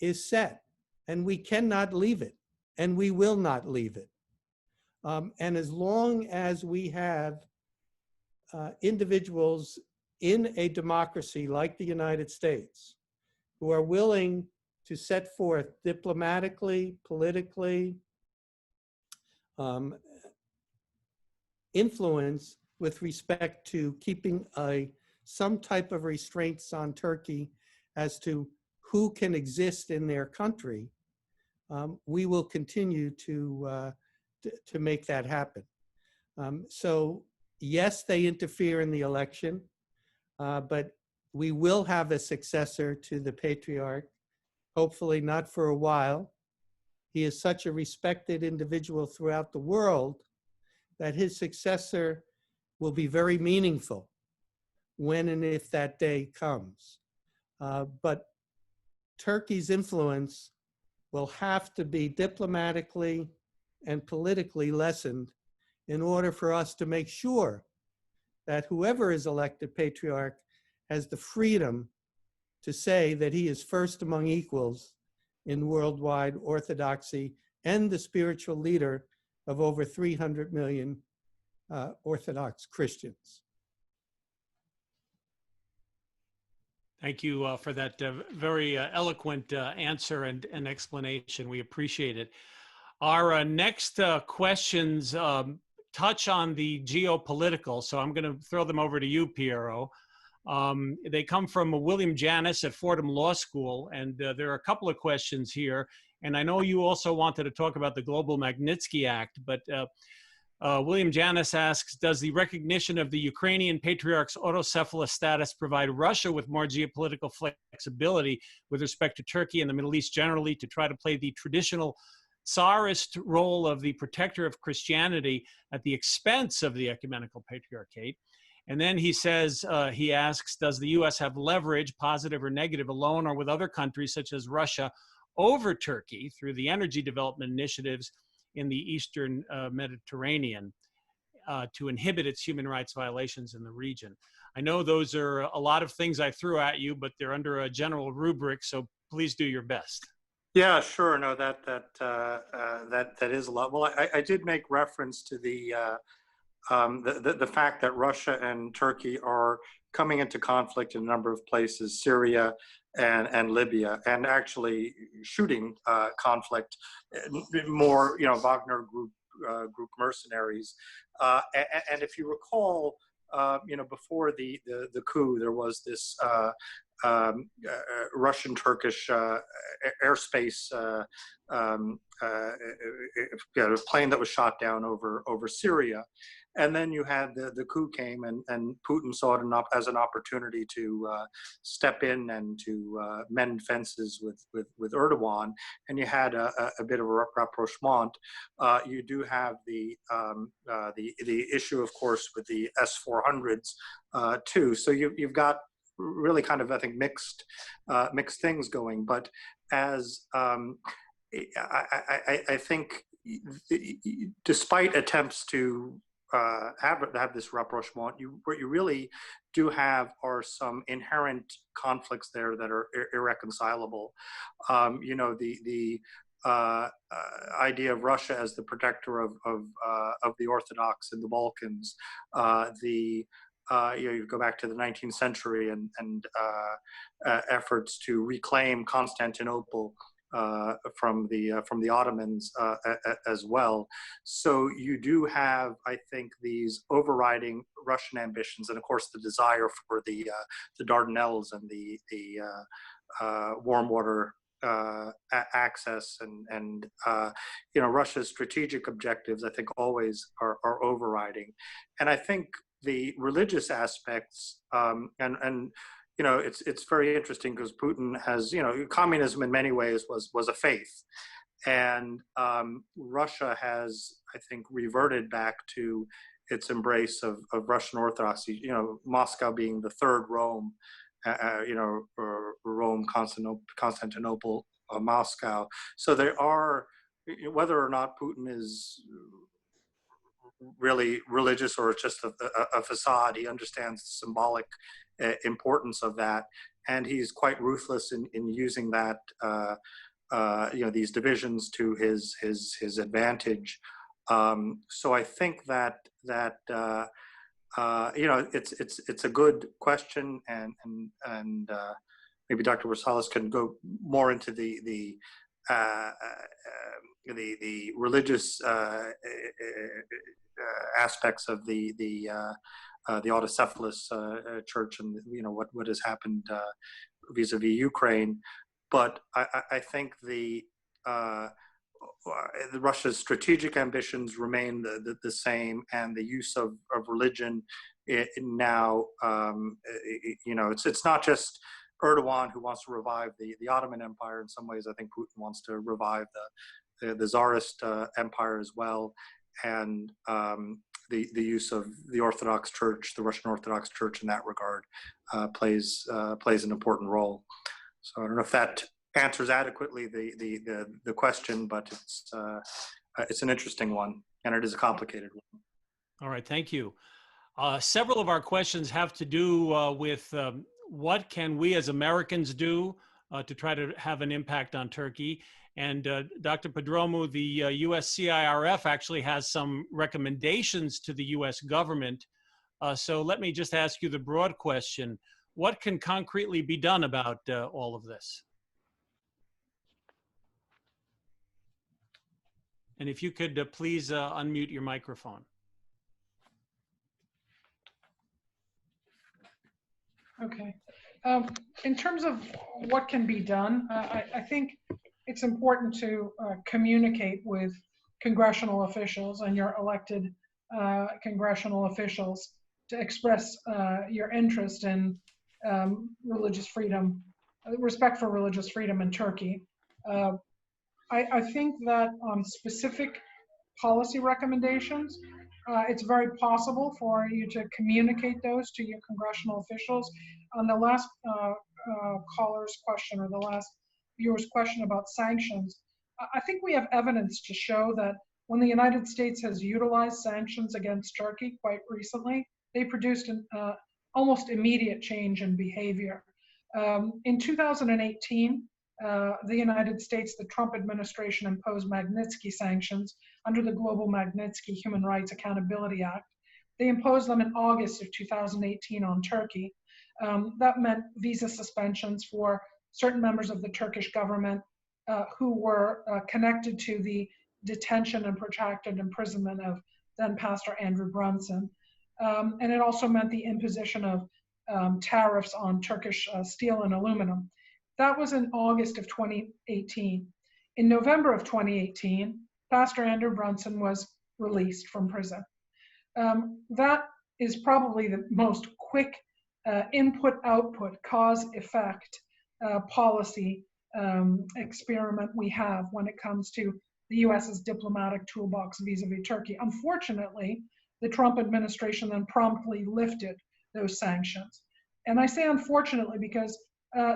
is set. And we cannot leave it, and we will not leave it. And as long as we have individuals in a democracy like the United States who are willing to set forth diplomatically, politically, influence with respect to keeping some type of restraints on Turkey as to who can exist in their country, we will continue to make that happen. So yes, they interfere in the election, but we will have a successor to the Patriarch, hopefully not for a while. He is such a respected individual throughout the world that his successor will be very meaningful when and if that day comes. But Turkey's influence will have to be diplomatically and politically lessened in order for us to make sure that whoever is elected Patriarch has the freedom to say that he is first among equals in worldwide Orthodoxy and the spiritual leader of over 300 million Orthodox Christians. Thank you for that very eloquent answer and explanation. We appreciate it. Our next questions touch on the geopolitical, so I'm going to throw them over to you, Piero. They come from William Janis at Fordham Law School, and there are a couple of questions here. And I know you also wanted to talk about the Global Magnitsky Act, but William Janis asks, does the recognition of the Ukrainian Patriarch's autocephalous status provide Russia with more geopolitical flexibility with respect to Turkey and the Middle East generally to try to play the traditional Tsarist role of the protector of Christianity at the expense of the Ecumenical Patriarchate? And then he says, he asks, does the US have leverage, positive or negative, alone or with other countries such as Russia over Turkey through the energy development initiatives in the Eastern Mediterranean? to inhibit its human rights violations in the region. I know those are a lot of things I threw at you, but they're under a general rubric, so please do your best. Yeah, sure. No, that is a lot. Well, I did make reference to the fact that Russia and Turkey are coming into conflict in a number of places, Syria and Libya, and actually shooting conflict, more, Wagner group mercenaries. And if you recall, before the coup, there was this Russian-Turkish airspace plane that was shot down over Syria. And then you had the coup came, and Putin saw it as an opportunity to step in and to mend fences with Erdogan. And you had a bit of a rapprochement. You do have the issue, of course, with the S-400s too. So you've got really kind of, I think, mixed things going. But as I think, despite attempts to have this rapprochement, what you really do have are some inherent conflicts there that are irreconcilable. The idea of Russia as the protector of the Orthodox in the Balkans, you go back to the 19th century and efforts to reclaim Constantinople from the Ottomans as well. So you do have, I think, these overriding Russian ambitions, and of course the desire for the Dardanelles and the warm water access, and Russia's strategic objectives, I think, always are overriding. And I think the religious aspects, it's very interesting because Putin has, communism in many ways was a faith, and Russia has, I think, reverted back to its embrace of Russian Orthodoxy. Moscow being the third Rome, Rome, Constantinople, Moscow. So there are, whether or not Putin is really religious or just a facade, he understands the symbolic importance of that, and he's quite ruthless in using that these divisions to his advantage. So I think that it's a good question, and maybe Dr. Bozonelis can go more into the religious aspects of the autocephalous church, and what has happened vis-a-vis Ukraine. But I think the Russia's strategic ambitions remain the same, and the use of religion now, it's not just Erdogan who wants to revive the Ottoman Empire. In some ways, I think Putin wants to revive the Tsarist Empire as well, and the use of the Orthodox Church, the Russian Orthodox Church, in that regard, plays an important role. So I don't know if that answers adequately the question, but it's an interesting one, and it is a complicated one. All right, thank you. Several of our questions have to do with what can we as Americans do to try to have an impact on Turkey. And Dr. Prodromou, the USCIRF actually has some recommendations to the US government. So let me just ask you the broad question. What can concretely be done about all of this? And if you could please unmute your microphone. Okay. In terms of what can be done, I think it's important to communicate with congressional officials and your elected congressional officials to express your interest in religious freedom, respect for religious freedom in Turkey. I think that on specific policy recommendations, it's very possible for you to communicate those to your congressional officials. On the last caller's question, or the last viewer's question about sanctions, I think we have evidence to show that when the United States has utilized sanctions against Turkey quite recently, they produced an almost immediate change in behavior. In 2018, the United States, the Trump administration imposed Magnitsky sanctions under the Global Magnitsky Human Rights Accountability Act. They imposed them in August of 2018 on Turkey. That meant visa suspensions for certain members of the Turkish government who were connected to the detention and protracted imprisonment of then Pastor Andrew Brunson. And it also meant the imposition of tariffs on Turkish steel and aluminum. That was in August of 2018. In November of 2018, Pastor Andrew Brunson was released from prison. That is probably the most quick input-output, cause-effect policy experiment we have when it comes to the US's diplomatic toolbox vis-a-vis Turkey. Unfortunately, the Trump administration then promptly lifted those sanctions. And I say unfortunately because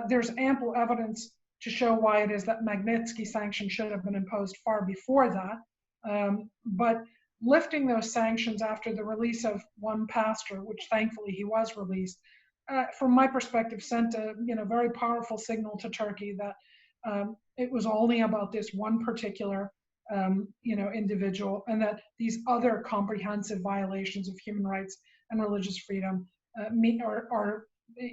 there's ample evidence to show why it is that Magnitsky sanctions should have been imposed far before that. But lifting those sanctions after the release of one pastor, which thankfully he was released, from my perspective, sent a very powerful signal to Turkey that it was only about this one particular individual, and that these other comprehensive violations of human rights and religious freedom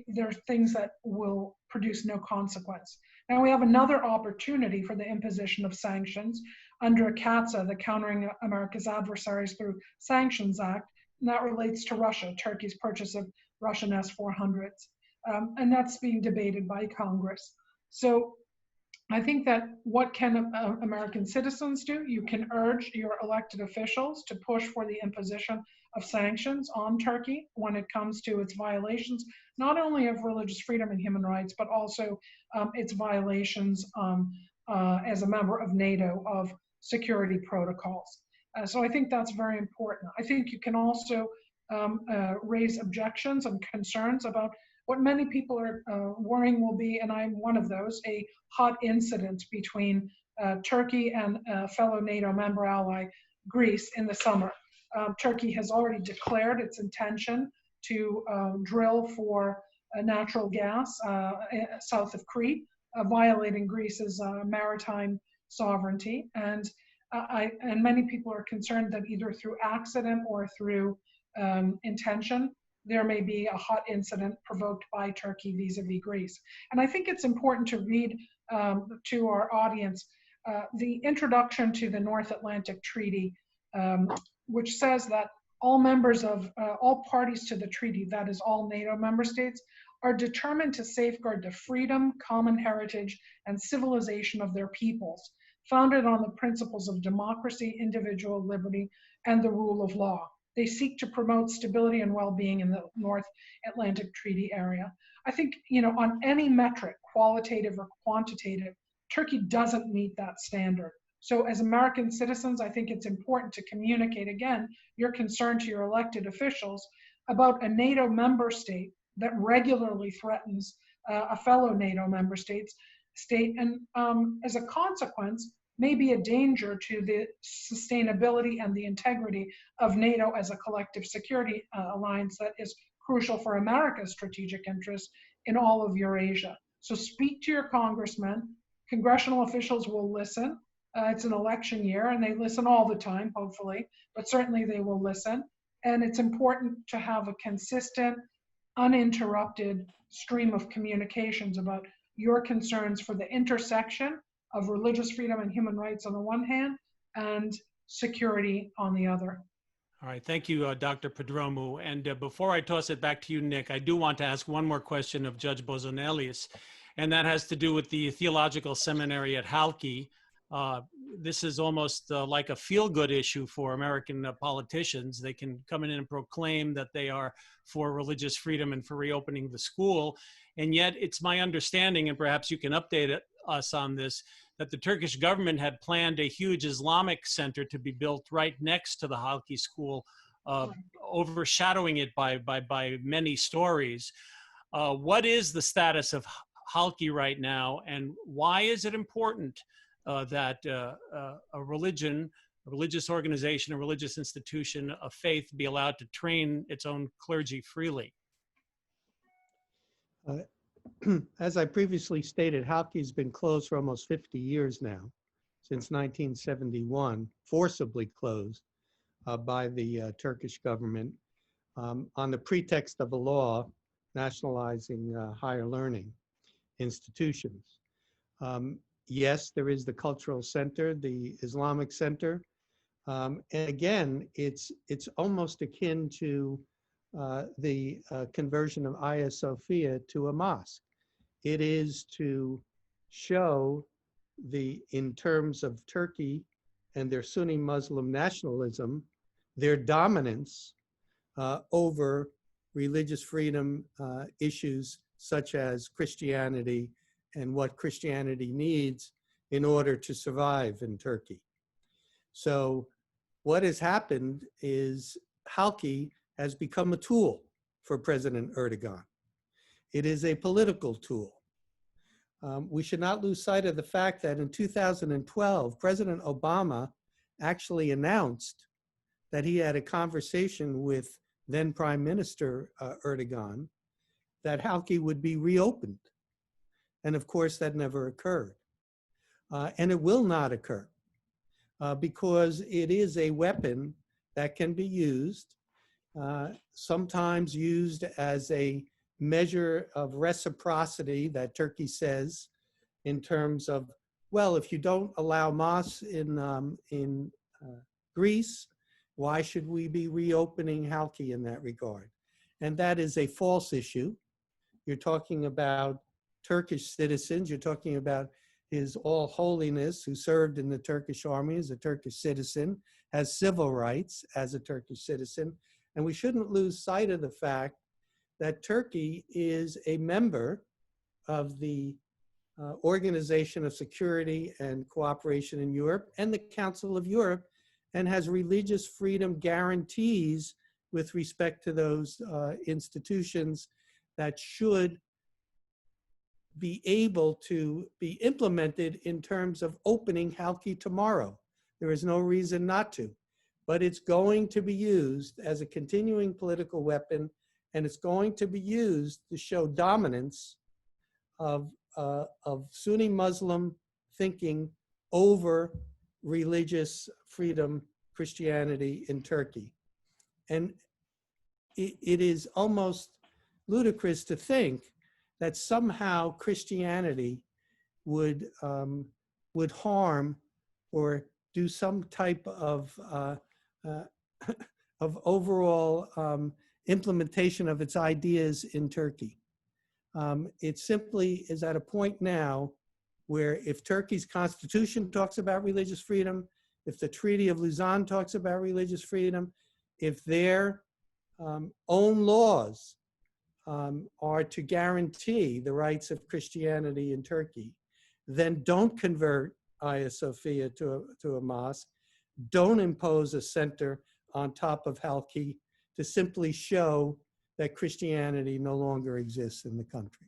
they're things that will produce no consequence. Now we have another opportunity for the imposition of sanctions under CAATSA, the Countering America's Adversaries Through Sanctions Act, and that relates to Russia, Turkey's purchase of Russian S-400s, and that's being debated by Congress. So I think that what can American citizens do? You can urge your elected officials to push for the imposition of sanctions on Turkey when it comes to its violations, not only of religious freedom and human rights, but also its violations as a member of NATO of security protocols. So I think that's very important. I think you can also raise objections and concerns about what many people are worrying will be, and I'm one of those, a hot incident between Turkey and a fellow NATO member ally, Greece, in the summer. Turkey has already declared its intention to drill for natural gas south of Crete, violating Greece's maritime sovereignty. And many people are concerned that either through accident or through intention, there may be a hot incident provoked by Turkey vis-a-vis Greece. And I think it's important to read to our audience the introduction to the North Atlantic Treaty, which says that all members of, all parties to the treaty, that is all NATO member states, are determined to safeguard the freedom, common heritage, and civilization of their peoples, founded on the principles of democracy, individual liberty, and the rule of law. They seek to promote stability and well-being in the North Atlantic Treaty area. I think, on any metric, qualitative or quantitative, Turkey doesn't meet that standard. So as American citizens, I think it's important to communicate, again, your concern to your elected officials about a NATO member state that regularly threatens a fellow NATO member state, and as a consequence, may be a danger to the sustainability and the integrity of NATO as a collective security alliance that is crucial for America's strategic interests in all of Eurasia. So speak to your congressmen. Congressional officials will listen. It's an election year and they listen all the time, hopefully, but certainly they will listen. And it's important to have a consistent, uninterrupted stream of communications about your concerns for the intersection of religious freedom and human rights on the one hand, and security on the other. All right, thank you, Dr. Prodromou. And before I toss it back to you, Nick, I do want to ask one more question of Judge Bozonelis, and that has to do with the Theological Seminary at Halki. This is almost like a feel-good issue for American politicians. They can come in and proclaim that they are for religious freedom and for reopening the school, and yet it's my understanding, and perhaps you can update us on this, that the Turkish government had planned a huge Islamic center to be built right next to the Halki school, overshadowing it by many stories. What is the status of Halki right now, and why is it important that a religion religious organization, a religious institution of faith be allowed to train its own clergy freely? As I previously stated, Halki's been closed for almost 50 years now, since 1971, forcibly closed by the Turkish government on the pretext of a law nationalizing higher learning institutions. Yes, there is the Cultural Center, the Islamic Center, and again, it's almost akin to the conversion of Hagia Sophia to a mosque. It is to show in terms of Turkey and their Sunni Muslim nationalism, their dominance over religious freedom issues such as Christianity and what Christianity needs in order to survive in Turkey. So what has happened is Halki has become a tool for President Erdogan. It is a political tool. We should not lose sight of the fact that in 2012, President Obama actually announced that he had a conversation with then Prime Minister Erdogan that Halki would be reopened. And of course, that never occurred. And it will not occur because it is a weapon that can be used, sometimes used as a measure of reciprocity that Turkey says in terms of, well, if you don't allow mosques in Greece, why should we be reopening Halki in that regard? And that is a false issue. You're talking about Turkish citizens. You're talking about His All Holiness, who served in the Turkish army as a Turkish citizen, has civil rights as a Turkish citizen. And we shouldn't lose sight of the fact that Turkey is a member of the Organization of Security and Cooperation in Europe and the Council of Europe, and has religious freedom guarantees with respect to those institutions that should be able to be implemented in terms of opening Halki tomorrow. There is no reason not to, but it's going to be used as a continuing political weapon, and it's going to be used to show dominance of Sunni Muslim thinking over religious freedom, Christianity in Turkey. And it is almost ludicrous to think that somehow Christianity would harm or do some type of overall implementation of its ideas in Turkey. It simply is at a point now where if Turkey's constitution talks about religious freedom, if the Treaty of Lausanne talks about religious freedom, if their own laws are to guarantee the rights of Christianity in Turkey, then don't convert Hagia Sophia to a mosque. Don't impose a center on top of Halki to simply show that Christianity no longer exists in the country.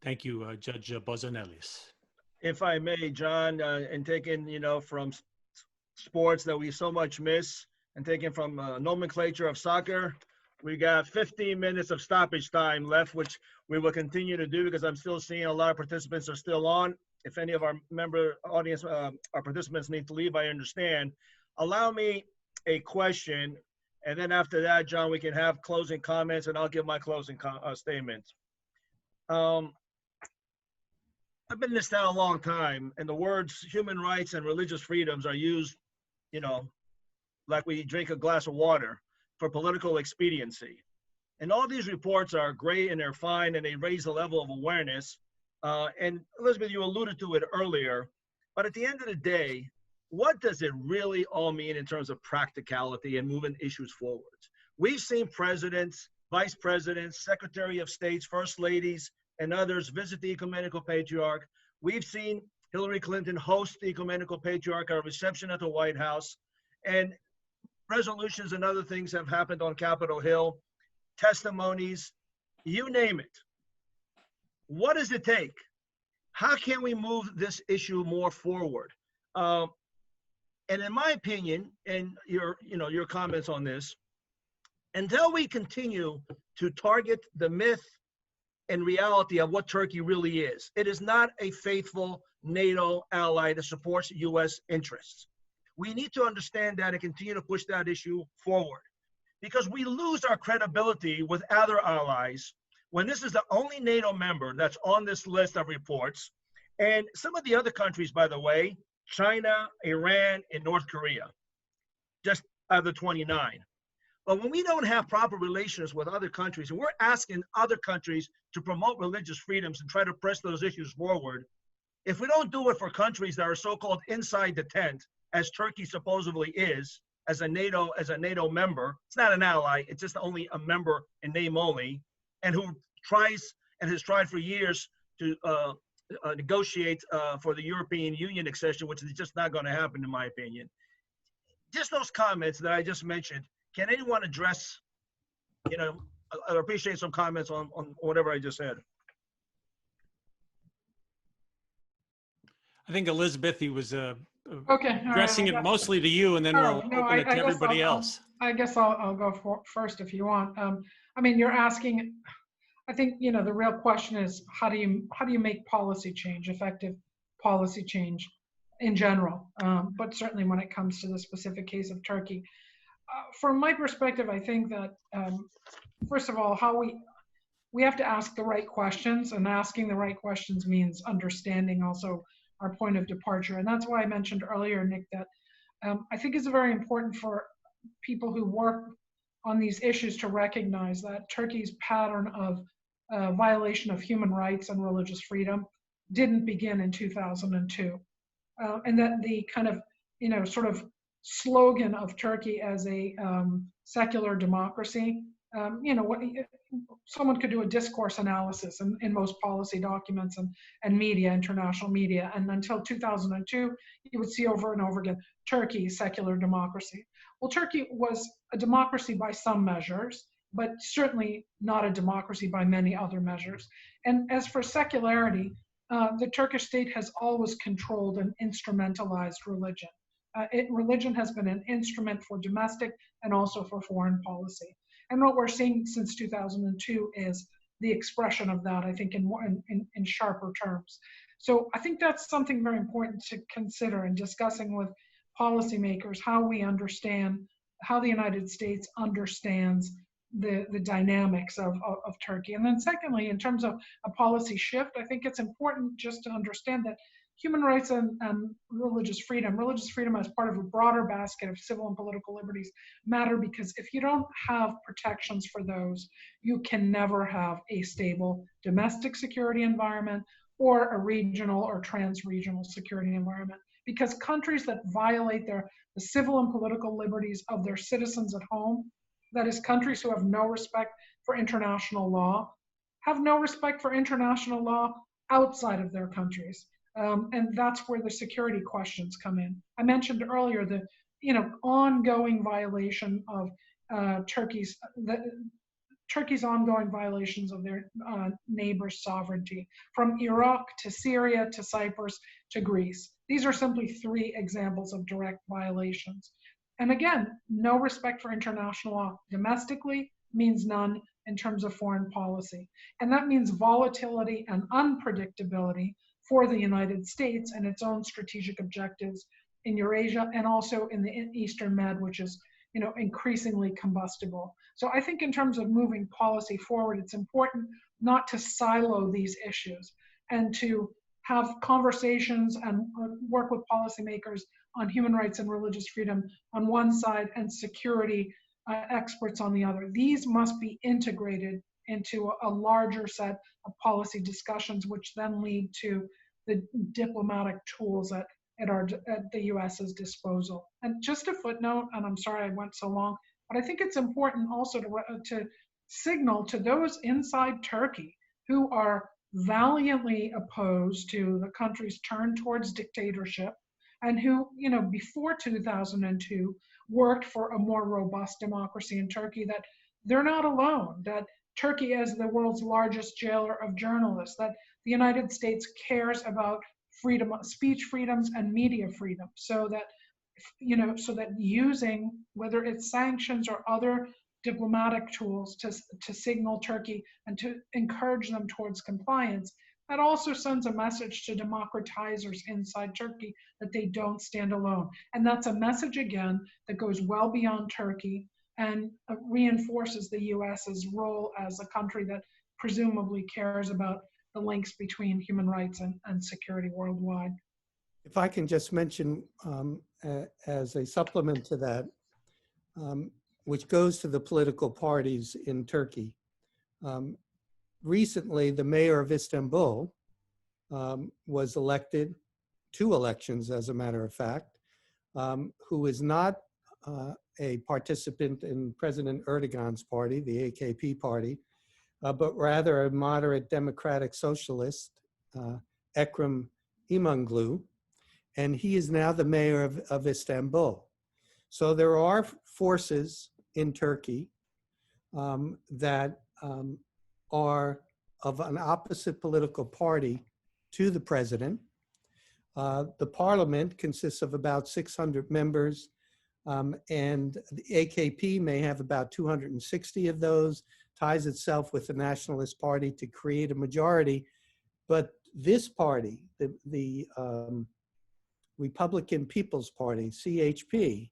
Thank you, Judge Bozonelis. If I may, John, and taking, from sports that we so much miss, and taking from nomenclature of soccer, we got 15 minutes of stoppage time left, which we will continue to do because I'm still seeing a lot of participants are still on. If any of our member audience, our participants need to leave, I understand. Allow me a question, and then after that, John, we can have closing comments, and I'll give my closing statement. I've been in this town a long time, and the words human rights and religious freedoms are used, like we drink a glass of water for political expediency. And all these reports are great and they're fine and they raise the level of awareness. And Elizabeth, you alluded to it earlier, but at the end of the day, what does it really all mean in terms of practicality and moving issues forward? We've seen presidents, vice presidents, secretary of states, first ladies, and others visit the Ecumenical Patriarch. We've seen Hillary Clinton host the Ecumenical Patriarch at a reception at the White House, and resolutions and other things have happened on Capitol Hill, testimonies, you name it. What does it take? How can we move this issue more forward? And in my opinion, and your comments on this, until we continue to target the myth and reality of what Turkey really is, it is not a faithful NATO ally that supports U.S. interests. We need to understand that and continue to push that issue forward, because we lose our credibility with other allies when this is the only NATO member that's on this list of reports. And some of the other countries, by the way, China, Iran, and North Korea, just out of the 29. But when we don't have proper relations with other countries, and we're asking other countries to promote religious freedoms and try to press those issues forward, if we don't do it for countries that are so-called inside the tent, as Turkey supposedly is, as a NATO member, it's not an ally, it's just only a member in name only, and who tries and has tried for years to negotiate for the European Union accession, which is just not going to happen, in my opinion. Just those comments that I just mentioned, can anyone address, I'd appreciate some comments on whatever I just said. I think Elizabeth, he was Okay. addressing it mostly to you, and then we'll open it to everybody else. I guess I'll go first if you want. I mean, you're asking, I think, the real question is how do you make policy change, effective policy change in general, but certainly when it comes to the specific case of Turkey. From my perspective, I think that, first of all, we have to ask the right questions, and asking the right questions means understanding also our point of departure. And that's why I mentioned earlier, Nick, that I think it's very important for people who work on these issues to recognize that Turkey's pattern of violation of human rights and religious freedom didn't begin in 2002. And that the kind of, sort of slogan of Turkey as a secular democracy, someone could do a discourse analysis in most policy documents and media, international media, and until 2002, you would see over and over again, Turkey, secular democracy. Well, Turkey was a democracy by some measures, but certainly not a democracy by many other measures. And as for secularity, the Turkish state has always controlled and instrumentalized religion. Religion has been an instrument for domestic and also for foreign policy. And what we're seeing since 2002 is the expression of that, I think, in sharper terms. So I think that's something very important to consider in discussing with policymakers, how we understand, how the United States understands the dynamics of Turkey. And then secondly, in terms of a policy shift, I think it's important just to understand that human rights and religious freedom as part of a broader basket of civil and political liberties matter, because if you don't have protections for those, you can never have a stable domestic security environment or a regional or trans-regional security environment. Because countries that violate the civil and political liberties of their citizens at home, that is, countries who have no respect for international law, have no respect for international law outside of their countries. And that's where the security questions come in. I mentioned earlier the ongoing violation of Turkey's ongoing violations of their neighbors' sovereignty, from Iraq to Syria to Cyprus to Greece. These are simply 3 examples of direct violations. And again, no respect for international law domestically means none in terms of foreign policy. And that means volatility and unpredictability for the United States and its own strategic objectives in Eurasia and also in the Eastern Med, which is increasingly combustible. So I think in terms of moving policy forward, it's important not to silo these issues and to have conversations and work with policymakers on human rights and religious freedom on one side and security experts on the other. These must be integrated into a larger set of policy discussions, which then lead to the diplomatic tools at the US's disposal. And just a footnote, and I'm sorry I went so long, but I think it's important also to signal to those inside Turkey who are valiantly opposed to the country's turn towards dictatorship and who, before 2002 worked for a more robust democracy in Turkey, that they're not alone, that Turkey is the world's largest jailer of journalists, that the United States cares about freedom, speech freedoms and media freedom, so that so that using, whether it's sanctions or other diplomatic tools to signal Turkey and to encourage them towards compliance, that also sends a message to democratizers inside Turkey that they don't stand alone. And that's a message, again, that goes well beyond Turkey and reinforces the US's role as a country that presumably cares about the links between human rights and security worldwide. If I can just mention as a supplement to that, which goes to the political parties in Turkey. Recently, the mayor of Istanbul was elected, 2 elections as a matter of fact, who is not a participant in President Erdogan's party, the AKP party, but rather a moderate democratic socialist, Ekrem İmamoğlu, and he is now the mayor of Istanbul. So there are forces in Turkey that are of an opposite political party to the president. The parliament consists of about 600 members, and the AKP may have about 260 of those, ties itself with the Nationalist Party to create a majority. But this party, the Republican People's Party, CHP,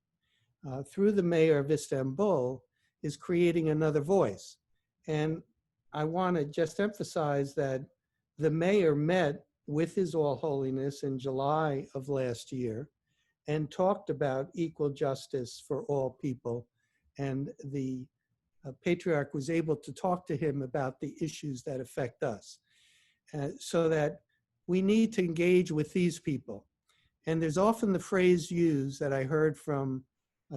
through the mayor of Istanbul, is creating another voice. And I want to just emphasize that the mayor met with His All Holiness in July of last year and talked about equal justice for all people. And the Patriarch was able to talk to him about the issues that affect us. So that we need to engage with these people. And there's often the phrase used that I heard from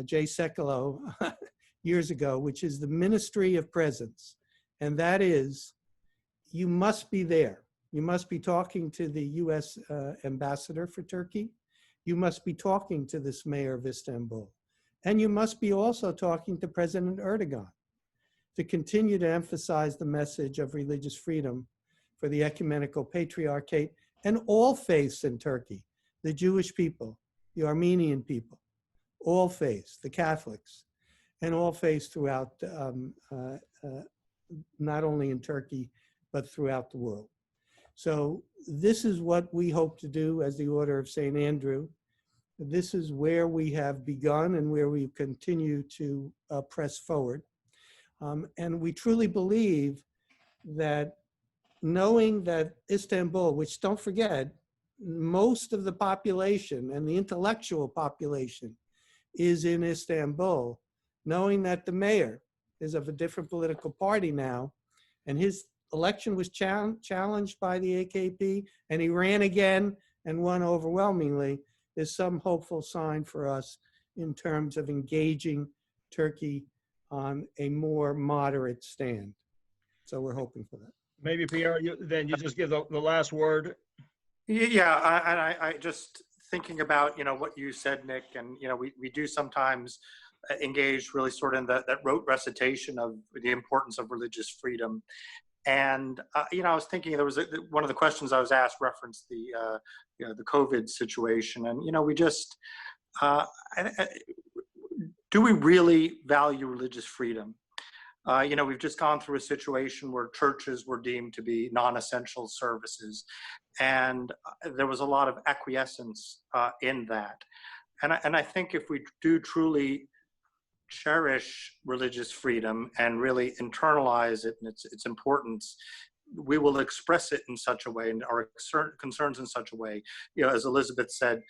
Jay Sekulow years ago, which is the ministry of presence. And that is, you must be there. You must be talking to the US ambassador for Turkey. You must be talking to this mayor of Istanbul. And you must be also talking to President Erdogan to continue to emphasize the message of religious freedom for the Ecumenical Patriarchate and all faiths in Turkey, the Jewish people, the Armenian people, all faiths, the Catholics, and all faiths throughout, not only in Turkey, but throughout the world. So this is what we hope to do as the Order of St. Andrew. This is where we have begun and where we continue to press forward. And we truly believe that knowing that Istanbul, which don't forget, most of the population and the intellectual population is in Istanbul, knowing that the mayor is of a different political party now, and his election was challenged by the AKP, and he ran again and won overwhelmingly, is some hopeful sign for us in terms of engaging Turkey on a more moderate stand. So we're hoping for that. Maybe Piero, then you just give the last word. Yeah, I just thinking about, what you said, Nick, and, we do sometimes engage really sort of in that rote recitation of the importance of religious freedom. And, I was thinking there was one of the questions I was asked referenced the COVID situation. And, we just, do we really value religious freedom? We've just gone through a situation where churches were deemed to be non-essential services. And there was a lot of acquiescence in that. And I think if we do truly cherish religious freedom and really internalize it and its importance, we will express it in such a way and our concerns in such a way, as Elizabeth said,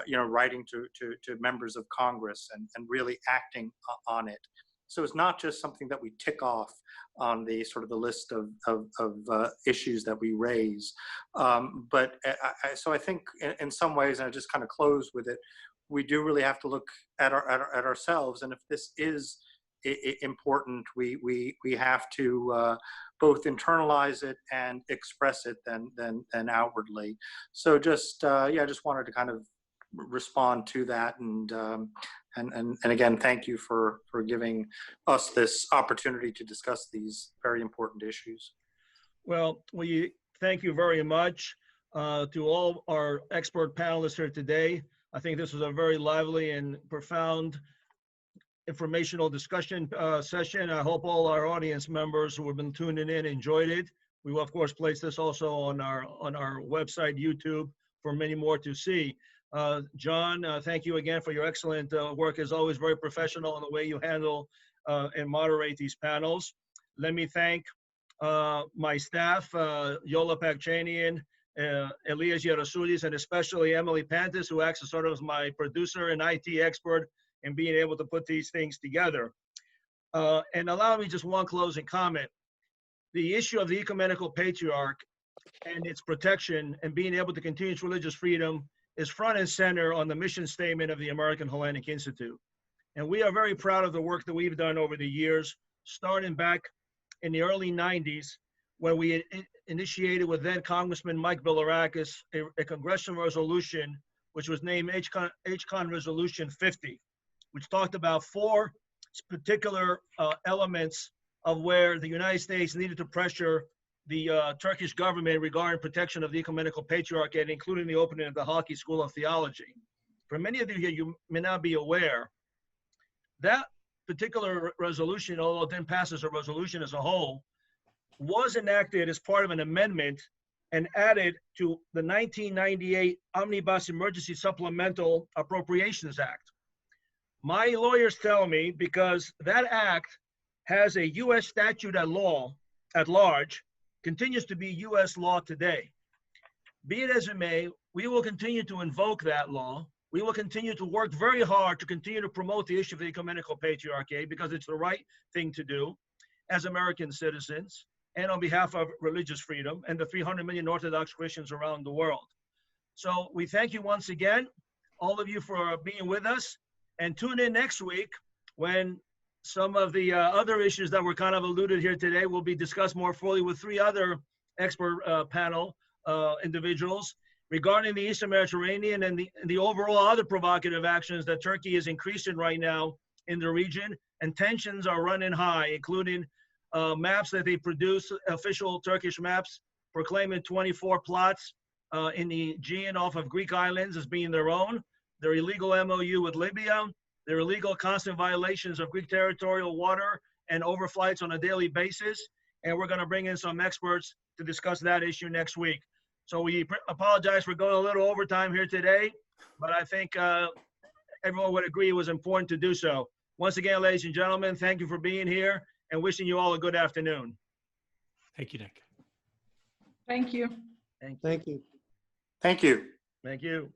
writing to members of Congress and really acting on it. So it's not just something that we tick off on the sort of the list of issues that we raise. But I think in some ways, and I just kind of close with it, we do really have to look at ourselves. And if this is important, we have to both internalize it and express it then outwardly. So just I just wanted to kind of respond to that, and again, thank you for giving us this opportunity to discuss these very important issues. Well, we thank you very much to all our expert panelists here today. I think this was a very lively and profound informational discussion session. I hope all our audience members who have been tuning in enjoyed it. We will, of course, place this also on our website, YouTube, for many more to see. John, thank you again for your excellent work, as always, very professional in the way you handle and moderate these panels. Let me thank my staff, Yola Pakchanian, Elias Yerasudis, and especially Emily Pantis, who acts as sort of my producer and IT expert in being able to put these things together. And allow me just one closing comment. The issue of the Ecumenical Patriarch and its protection and being able to continue its religious freedom is front and center on the mission statement of the American Hellenic Institute. And we are very proud of the work that we've done over the years, starting back in the early 90s, when we initiated with then Congressman Mike Bilirakis a congressional resolution, which was named HCON Resolution 50, which talked about 4 particular elements of where the United States needed to pressure the Turkish government regarding protection of the Ecumenical Patriarchate, including the opening of the Halki School of Theology. For many of you here, you may not be aware, that particular resolution, although it didn't pass as a resolution as a whole, was enacted as part of an amendment and added to the 1998 Omnibus Emergency Supplemental Appropriations Act. My lawyers tell me because that act has a U.S. statute at large, continues to be U.S. law today. Be it as it may, we will continue to invoke that law. We will continue to work very hard to continue to promote the issue of the Ecumenical Patriarchate because it's the right thing to do as American citizens and on behalf of religious freedom and the 300 million Orthodox Christians around the world. So we thank you once again, all of you, for being with us, and tune in next week when some of the other issues that were kind of alluded here today will be discussed more fully with 3 other expert panel individuals regarding the Eastern Mediterranean and the overall other provocative actions that Turkey is increasing right now in the region. And tensions are running high, including maps that they produce, official Turkish maps proclaiming 24 plots in the Aegean off of Greek islands as being their own. Their illegal MOU with Libya, their illegal constant violations of Greek territorial water and overflights on a daily basis. And we're going to bring in some experts to discuss that issue next week. So we apologize for going a little overtime here today, but I think everyone would agree it was important to do so. Once again, ladies and gentlemen, thank you for being here and wishing you all a good afternoon. Thank you, Nick. Thank you. Thank you. Thank you. Thank you.